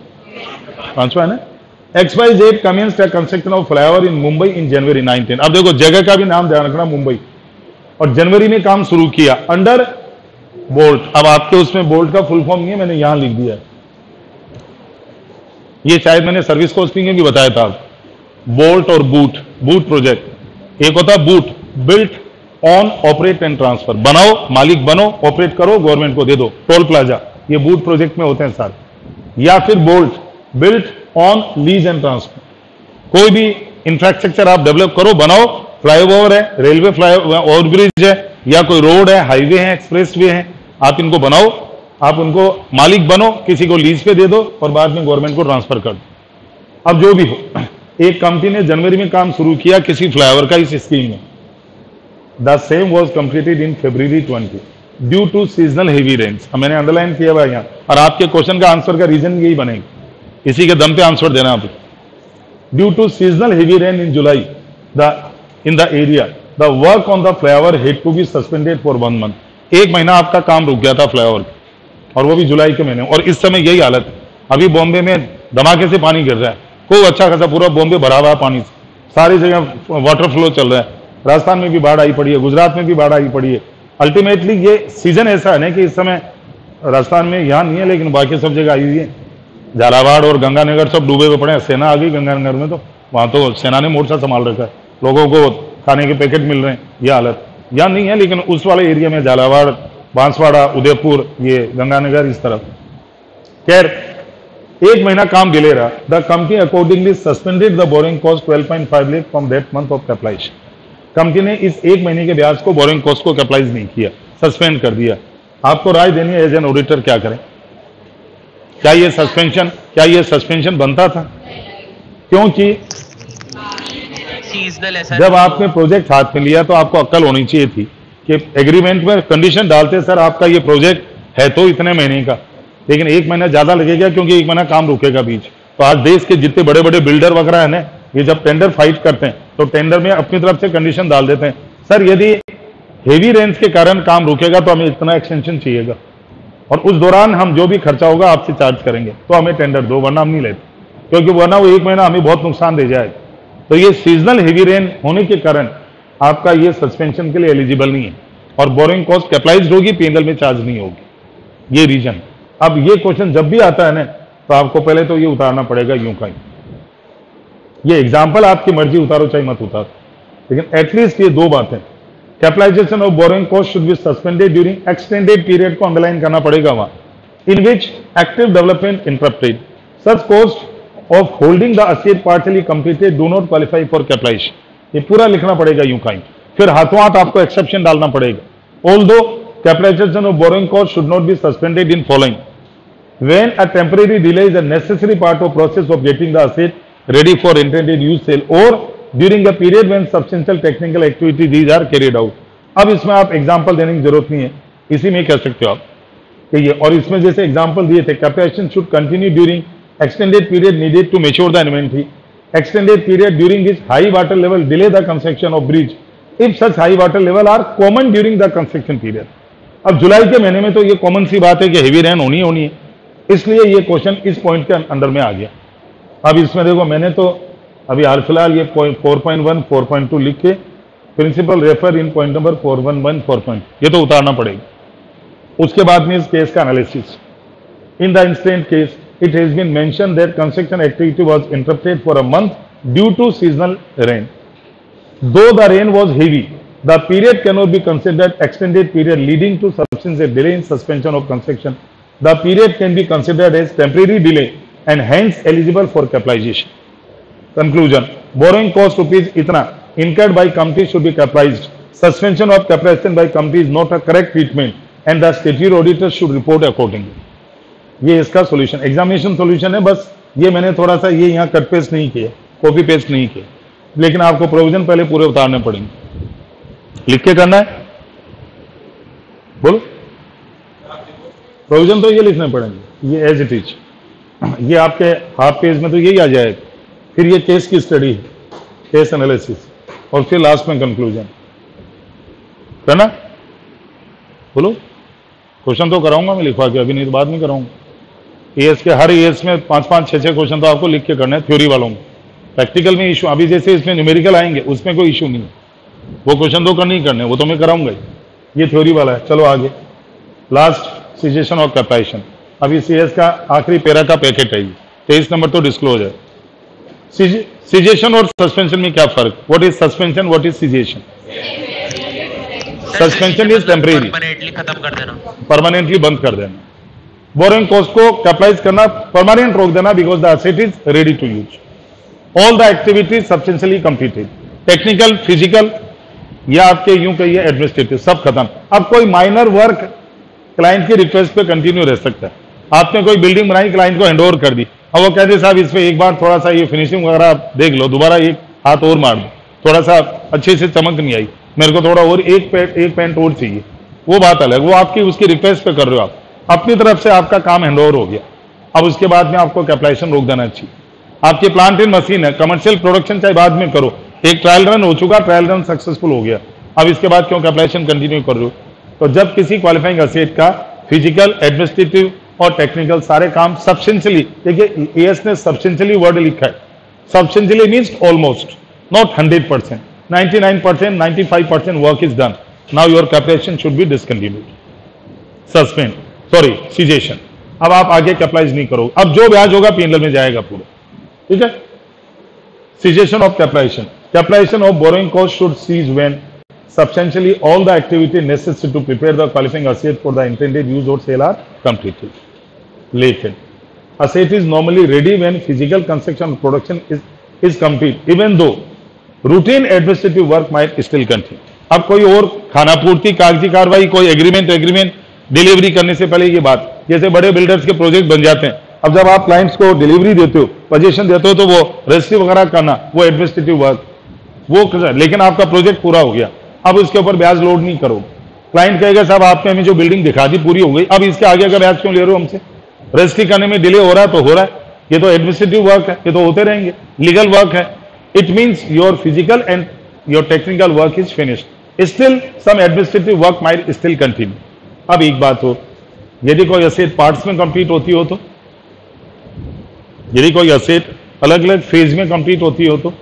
5वां है ना, XYZ commence construction of flyover in Mumbai in January 19। अब देखो जगह का भी नाम ध्यान रखना, मुंबई, और जनवरी में काम शुरू किया अंडर बोल्ट। अब आपके उसमें बोल्ट का फुल फॉर्म नहीं है, मैंने यहां लिख दिया है, ये शायद मैंने सर्विस कॉस्टिंग में भी बताया था। बोल्ट और बूट प्रोजेक्ट, एक होता है boot, built on operate and transfer, बनाओ, मालिक बनो, ऑपरेट करो, गवर्नमेंट को दे दो, टोल प्लाजा, ये बूट प्रोजेक्ट में होते हैं सारे। या फिर bolt, built on lease and transfer, कोई भी इंफ्रास्ट्रक्चर आप डेवलप करो, बनाओ, फ्लाईओवर है, रेलवे फ्लाईओवर, ओवरब्रिज है, या कोई रोड है, हाईवे है, एक्सप्रेस वे है, आप इनको बनाओ, आप उनको मालिक बनो, किसी को लीज पे दे दो और बाद में गवर्नमेंट को ट्रांसफर कर दो। अब जो भी हो, एक कंपनी ने जनवरी में काम शुरू किया किसी फ्लाईओवर का इस स्कीम में, the same was completed in February 20 due to seasonal heavy rains. मैंने अंडरलाइन किया हुआ यहाँ, और आपके क्वेश्चन का आंसर का रीजन यही बनेगा, इसी के दम पे आंसर देना आप। Due to seasonal heavy rain in July in the area, the work on the flyover had to be suspended for 1 month। 1 महीना आपका काम रुक गया था फ्लाईओवर, और वो भी जुलाई के महीने। और इस समय यही हालत है, अभी बॉम्बे में धमाके से पानी गिर रहा है, खूब अच्छा खासा पूरा बॉम्बे भरा हुआ है पानी से, सारी जगह वाटर फ्लो चल रहा है। राजस्थान में भी बाढ़ आई पड़ी है, गुजरात में भी बाढ़ आई पड़ी है। अल्टीमेटली ये सीजन ऐसा है ना कि इस समय राजस्थान में यहाँ नहीं है, लेकिन बाकी सब जगह आई हुई है। झालावाड़ और गंगानगर सब डूबे हुए पड़े हैं, सेना आ गई गंगानगर में, तो वहाँ तो सेना ने मोर्चा संभाल रखा है, लोगों को खाने के पैकेट मिल रहे हैं। ये हालत यहाँ नहीं है, लेकिन उस वाले एरिया में झालावाड़, बांसवाड़ा, उदयपुर, ये गंगानगर, इस तरफ। खैर 1 महीना काम डिले रहा। The company accordingly suspended the borrowing cost 12.5 lakh from that month of capitalization. Company ने इस 1 महीने के ब्याज को, बोरिंग कॉस्ट को कैपिटलाइज नहीं किया, सस्पेंड कर दिया। आपको राय देनी है एज एन ऑडिटर, क्या करें? क्या ये सस्पेंशन बनता था? क्योंकि जब आपने प्रोजेक्ट हाथ में लिया तो आपको अक्ल होनी चाहिए थी कि एग्रीमेंट में कंडीशन डालते, सर आपका ये प्रोजेक्ट है तो इतने महीने का, लेकिन 1 महीना ज्यादा लगेगा क्योंकि 1 महीना काम रुकेगा बीच। तो आज देश के जितने बड़े बड़े बिल्डर वगैरह है ना, ये जब टेंडर फाइट करते हैं तो टेंडर में अपनी तरफ से कंडीशन डाल देते हैं, सर यदि हेवी रेंज के कारण काम रुकेगा तो हमें इतना एक्सटेंशन चाहिएगा, और उस दौरान हम जो भी खर्चा होगा आपसे चार्ज करेंगे, तो हमें टेंडर दो, वरना हम नहीं लेते, क्योंकि वरना वो 1 महीना हमें बहुत नुकसान दे जाएगा। तो ये सीजनल हेवी रेन होने के कारण आपका ये सस्पेंशन के लिए एलिजिबल नहीं है, और बोरिंग कॉस्ट कैपिटलाइज्ड होगी, पीएनएल में चार्ज नहीं होगी। ये रीजन। अब ये क्वेश्चन जब भी आता है ना, तो आपको पहले तो ये उतारना पड़ेगा यूं का ही। ये एग्जाम्पल आपकी मर्जी, उतारो चाहे मत उतारो, लेकिन एटलीस्ट ये दो बातें, capitalisation of borrowing cost should be suspended during extended period को अंडरलाइन करना पड़ेगा वहां, in which active development interrupted such cost of holding the asset partially completed do not qualify for capitalisation. ये पूरा लिखना पड़ेगा यूं का ही, फिर हाथों हाथ आपको एक्सेप्शन डालना पड़ेगा। Although capitalization of borrowing cost should not be suspended in following: when a temporary delay is a necessary part of process of getting the asset ready for intended use sale, or during a period when substantial technical activity these are carried out। अब इसमें आप example देने की जरूरत नहीं है, इसी में कह सकते हो आप कि ये, और इसमें जैसे एग्जांपल दिए थे, capitalization should continue during extended period needed to mature the inventory, extended period during which high water level delay the construction of bridge if such high water level are common during the construction period। अब जुलाई के महीने में तो ये common सी बात है कि heavy rain होनी है, इसलिए ये क्वेश्चन इस पॉइंट के अंदर में आ गया। अब इसमें देखो, मैंने तो अभी हाल फिलहाल ये 4.1 4.2 लिख के प्रिंसिपल रेफर इन पॉइंट नंबर 411 4. ये तो उतारना पड़ेगा। उसके बाद में इस केस का analysis. In the instant case it has been mentioned that construction activity was interrupted for a month due to seasonal rain. Though the rain was heavy, the period cannot be considered extended period leading to substantial delay in suspension of construction. The period can be considered as temporary delay and hence eligible for capitalization. Conclusion: borrowing cost rupees itna incurred by company should be capitalized. Suspension of capitalization by company is not a correct treatment and the statutory auditor should report accordingly. ये इसका solution, examination solution है। बस ये मैंने थोड़ा सा ये यहाँ कट पेस्ट नहीं किया, कॉपी पेस्ट नहीं किया, लेकिन आपको प्रोविजन पहले पूरे उतारने पड़ेंगे। लिख के करना है, बोलो। प्रोविजन तो ये लिखने पड़ेंगे, ये एज इट इज, ये आपके हाफ पेज में तो यही आ जाएगा। फिर ये केस की स्टडी है, केस एनालिसिस, और फिर लास्ट में कंक्लूजन करना। बोलो। क्वेश्चन तो कराऊंगा मैं लिखवा के, अभी नहीं तो बाद में कराऊंगा। एएस के हर एएस में 5-5 6-6 क्वेश्चन तो आपको लिख के करना है थ्योरी वालों में। प्रैक्टिकल में इशू, अभी जैसे इसमें न्यूमेरिकल आएंगे उसमें कोई इशू नहीं है, वो क्वेश्चन तो करने ही करने, वो तो मैं कराऊंगा ही। ये थ्योरी वाला है। चलो आगे, लास्ट सिजेशन और कैपिटलाइजेशन। अभी सीएस का आखिरी पैरा का पैकेट है ये, 23 नंबर तो डिस्क्लोज है। सिजेशन और सस्पेंशन में क्या फर्क? What is suspension, what is cessation? Suspension is temporary, permanently खत्म कर देना, परमानेंटली बंद कर देना। बोरिंग कॉस्ट को कैपिटलाइज करना, परमानेंट रोक देना, because the asset is ready to use. All the activities substantially completed, technical, physical, या आपके यूं कहिए एडमिनिस्ट्रेटिव, सब खत्म। अब कोई माइनर वर्क क्लाइंट की रिक्वेस्ट पे कंटिन्यू रह सकता है। आपने कोई बिल्डिंग बनाई, क्लाइंट को हैंडओवर कर दी, अब वो कहते साहब इस पे एक बार थोड़ा सा ये फिनिशिंग वगैरह आप देख लो, दोबारा एक हाथ और मार दो, थोड़ा सा अच्छे से चमक नहीं आई, मेरे को थोड़ा और एक पेंट और चाहिए, वो बात अलग, वो आपकी उसकी रिक्वेस्ट पे कर रहे हो आप, अपनी तरफ से आपका काम हैंडओवर हो गया। अब उसके बाद में आपको कैपिटलाइजेशन रोक देना चाहिए। आपकी प्लांट इन मशीन है, कमर्शियल प्रोडक्शन चाहे बाद में करो, एक ट्रायल रन हो चुका, ट्रायल रन सक्सेसफुल हो गया, अब इसके बाद क्यों कैपिटलाइजेशन कंटिन्यू कर रहे हो? तो जब किसी क्वालिफाइंग एसेट का फिजिकल, एडमिनिस्ट्रेटिव और टेक्निकल सारे काम सब्सटेंशियली, देखिए एएस ने सब्सटेंशियली वर्ड लिखा है, substantially means almost, not 100%, 99%, 95% work is done, now your capitalization should be discontinued, suspend, sorry cessation. अब आप आगे कैपिटलाइज नहीं करोगे, अब जो ब्याज होगा पीएनएल में जाएगा पूरा, ठीक है। Cessation of capitalization, capitalization of borrowing cost should cease when substantially all the activity necessary to prepare the qualifying asset for the intended use or sale are completed. Latent asset is normally ready when physical construction production is complete, even though routine administrative work might still continue. अब कोई और खाना पूर्ति, कागजी कार्रवाई, कोई agreement delivery करने से पहले, ये बात जैसे बड़े बिल्डर्स के प्रोजेक्ट बन जाते हैं, अब जब आप क्लाइंट्स को डिलीवरी देते हो, पोजीशन देते हो, तो वो रजिस्ट्री वगैरह करना, वो एडमिनिस्ट्रेटिव वर्क वो, लेकिन आपका प्रोजेक्ट पूरा हो गया, अब इसके ऊपर ब्याज लोड नहीं करो। क्लाइंट कहेगा साहब आपने हमें जो बिल्डिंग दिखा दी पूरी हो गई, अब इसके आगे का ब्याज क्यों ले रहे हो हमसे? रजिस्ट्री करने में डिले हो रहा है तो हो रहा है, ये तो एडमिनिस्ट्रेटिव वर्क है, ये तो होते रहेंगे, लीगल वर्क है। It means your physical and your technical work is finished, still some administrative work might still continue. अब एक बात हो, यदि कोई असेट पार्ट्स में कंप्लीट होती हो तो, यदि कोई असेट अलग अलग फेज में कंप्लीट होती हो तो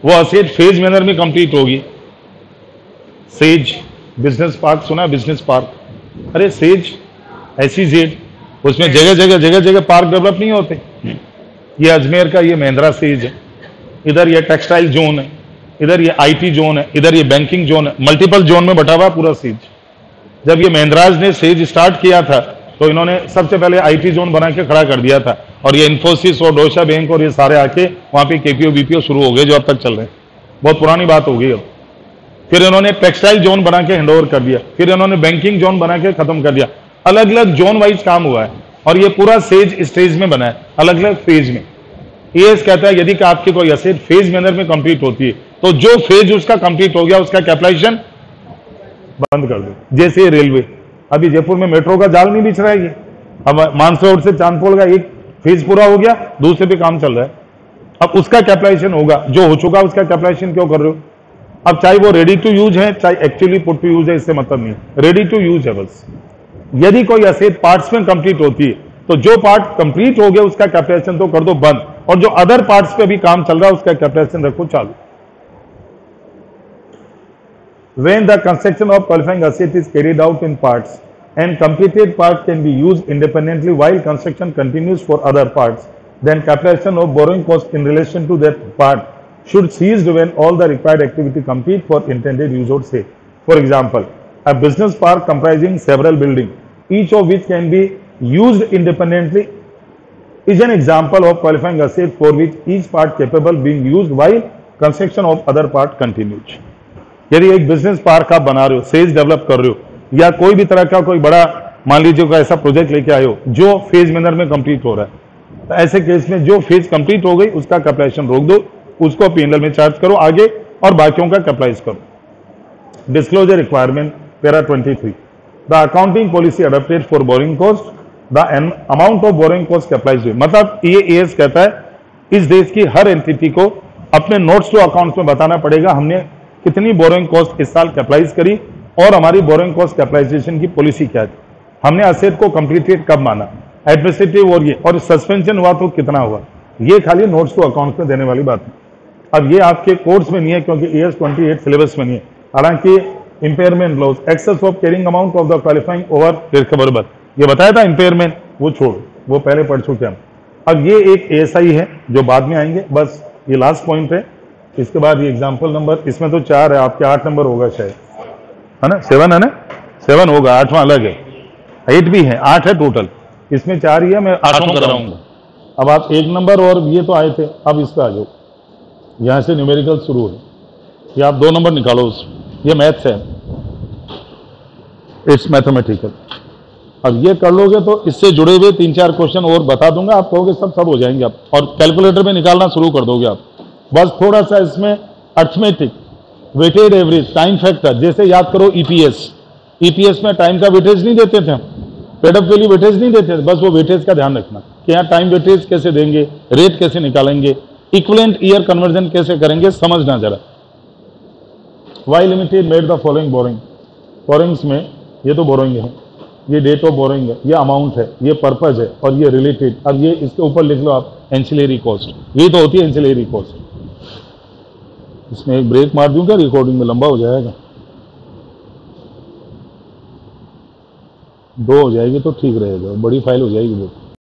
वो असेट फेज मैनर में कंप्लीट होगी। सेज बिजनेस पार्क सुना, बिजनेस पार्क, अरे सेज SEZ, उसमें जगह जगह पार्क डेवलप नहीं होते। ये अजमेर का ये महिंद्रा सेज है, इधर ये टेक्सटाइल जोन है, इधर ये IT जोन है, इधर ये बैंकिंग जोन है, मल्टीपल जोन में बटा हुआ पूरा सेज। जब ये महिंद्राज ने सेज स्टार्ट किया था तो इन्होंने सबसे पहले IT जोन बना के खड़ा कर दिया था, और ये इन्फोसिस और डोशा बैंक और ये सारे आके वहां पे KPO BPO शुरू हो गए जो अब तक चल रहे हैं। बहुत पुरानी बात हो गई अब। फिर इन्होंने टेक्सटाइल जोन बना के हैंडओवर कर दिया, फिर इन्होंने बैंकिंग जोन बना के खत्म कर दिया। अलग अलग जोन वाइज काम हुआ है, और ये पूरा सेज स्टेज में बना है, अलग अलग फेज में। ES कहता है यदि आपकी कोई असेट फेज मैनर में कंप्लीट होती है तो जो फेज उसका कंप्लीट हो गया उसका कैपिटलाइजेशन बंद कर दो। जैसे ये रेलवे, अभी जयपुर में मेट्रो का जाल नहीं बिछ रहा है, ये अब मानसरोवर रोड से चांदपोल का एक फेज पूरा हो गया, दूसरे पे काम चल रहा है। अब उसका कैपिटलाइजेशन होगा, जो हो चुका उसका कैपिटलाइजेशन क्यों कर रहे हो? अब चाहे वो रेडी टू यूज है चाहे एक्चुअली पुट टू यूज है, इससे मतलब नहीं, रेडी टू यूज है बस। यदि कोई असेट पार्ट्स में कंप्लीट होती है तो जो पार्ट कंप्लीट हो गया उसका कैपिटलाइजेशन तो कर दो बंद, और जो अदर पार्ट्स पे भी काम चल रहा है उसका कैपिटलाइजेशन रखो चालू। When the construction of qualifying asset is carried out in parts and completed part can be used independently while construction continues for other parts, then capitalization of borrowing cost in relation to that part should cease when all the required activity complete for intended use or sale. For example, a business park comprising several buildings, each of which can be used independently, is an example of qualifying asset for which each part capable being used while construction of other part continues. यदि एक business park आप बना रहे हो, cells develop कर रहे हो, या कोई भी तरह का कोई बड़ा मान लीजिए कोई ऐसा प्रोजेक्ट लेके आए हो जो फेज मैनर में कंप्लीट हो रहा है, तो ऐसे केस में जो फेज कंप्लीट हो गई उसका कैपिटलाइजेशन रोक दो, उसको P&L में चार्ज करो आगे, और बाकियों का कैपिटलाइज करो। Disclosure requirement para 23, the accounting policy adopted for borrowing cost, the amount of borrowing cost capitalize. मतलब ये ES कहता है इस देश की हर एंटिटी को अपने नोट्स टू अकाउंट्स में बताना पड़ेगा हमने कितनी बोरोइंग कॉस्ट इस साल कैपिटलाइज करी और हमारी बोरोइंग कॉस्ट कैपिटलाइजेशन की पॉलिसी क्या थी, हमने असेट को कंप्लीटेड कब माना, एडमिनिस्ट्रेटिव और ये, और सस्पेंशन हुआ तो कितना हुआ, ये खाली नोट्स टू अकाउंट में देने वाली बात है। अब ये आपके कोर्स में नहीं है क्योंकि ES 28 सिलेबस में नहीं है। हालांकि impairment loss, excess of carrying amount of the qualifying over recoverable, ये बताया था इंपेयरमेंट, वो छोड़, वो पहले पढ़ चुके हम। अब ये एक ASI है जो बाद में आएंगे, बस ये लास्ट पॉइंट है। इसके बाद ये एग्जाम्पल नंबर, इसमें तो 4 है, आपके 8 नंबर होगा शायद, है ना, 7 है ना, 7 होगा, 8वां अलग है, 8 भी है, 8 है टोटल, इसमें 4 ही है, मैं 8वां कराऊंगा। अब आप 1 नंबर और ये तो आए थे, अब इस पे आ जाओ, यहाँ से न्यूमेरिकल शुरू है, ये आप 2 नंबर निकालो उसमें, ये मैथ्स है, इट्स मैथमेटिकल। अब ये कर लोगे तो इससे जुड़े हुए 3-4 क्वेश्चन और बता दूंगा, आप कहोगे सब हो जाएंगे आप, और कैलकुलेटर में निकालना शुरू कर दोगे आप। बस थोड़ा सा इसमें arithmetic, weighted average, time factor, जैसे याद करो EPS में टाइम का वेटेज नहीं देते थे हम, पेड अप वैल्यू वेटेज नहीं देते थे, बस वो वेटेज का ध्यान रखना कि यहाँ टाइम वेटेज कैसे देंगे, रेट कैसे निकालेंगे, इक्विवेलेंट ईयर कन्वर्जन कैसे करेंगे, समझना जरा। Y limited made the following borrowing, borrowings में ये तो बोरिंग है, ये डेट ऑफ बोरिंग है, ये अमाउंट है, ये पर्पज है, और ये रिलेटेड। अब ये इसके ऊपर लिख लो आप एंसिलरी कॉस्ट, ये तो होती है एंसिलरी कॉस्ट। इसमें एक ब्रेक मार दूंगा, रिकॉर्डिंग में लंबा हो जाएगा, 2 हो जाएगी तो ठीक रहेगा, बड़ी फाइल हो जाएगी वो।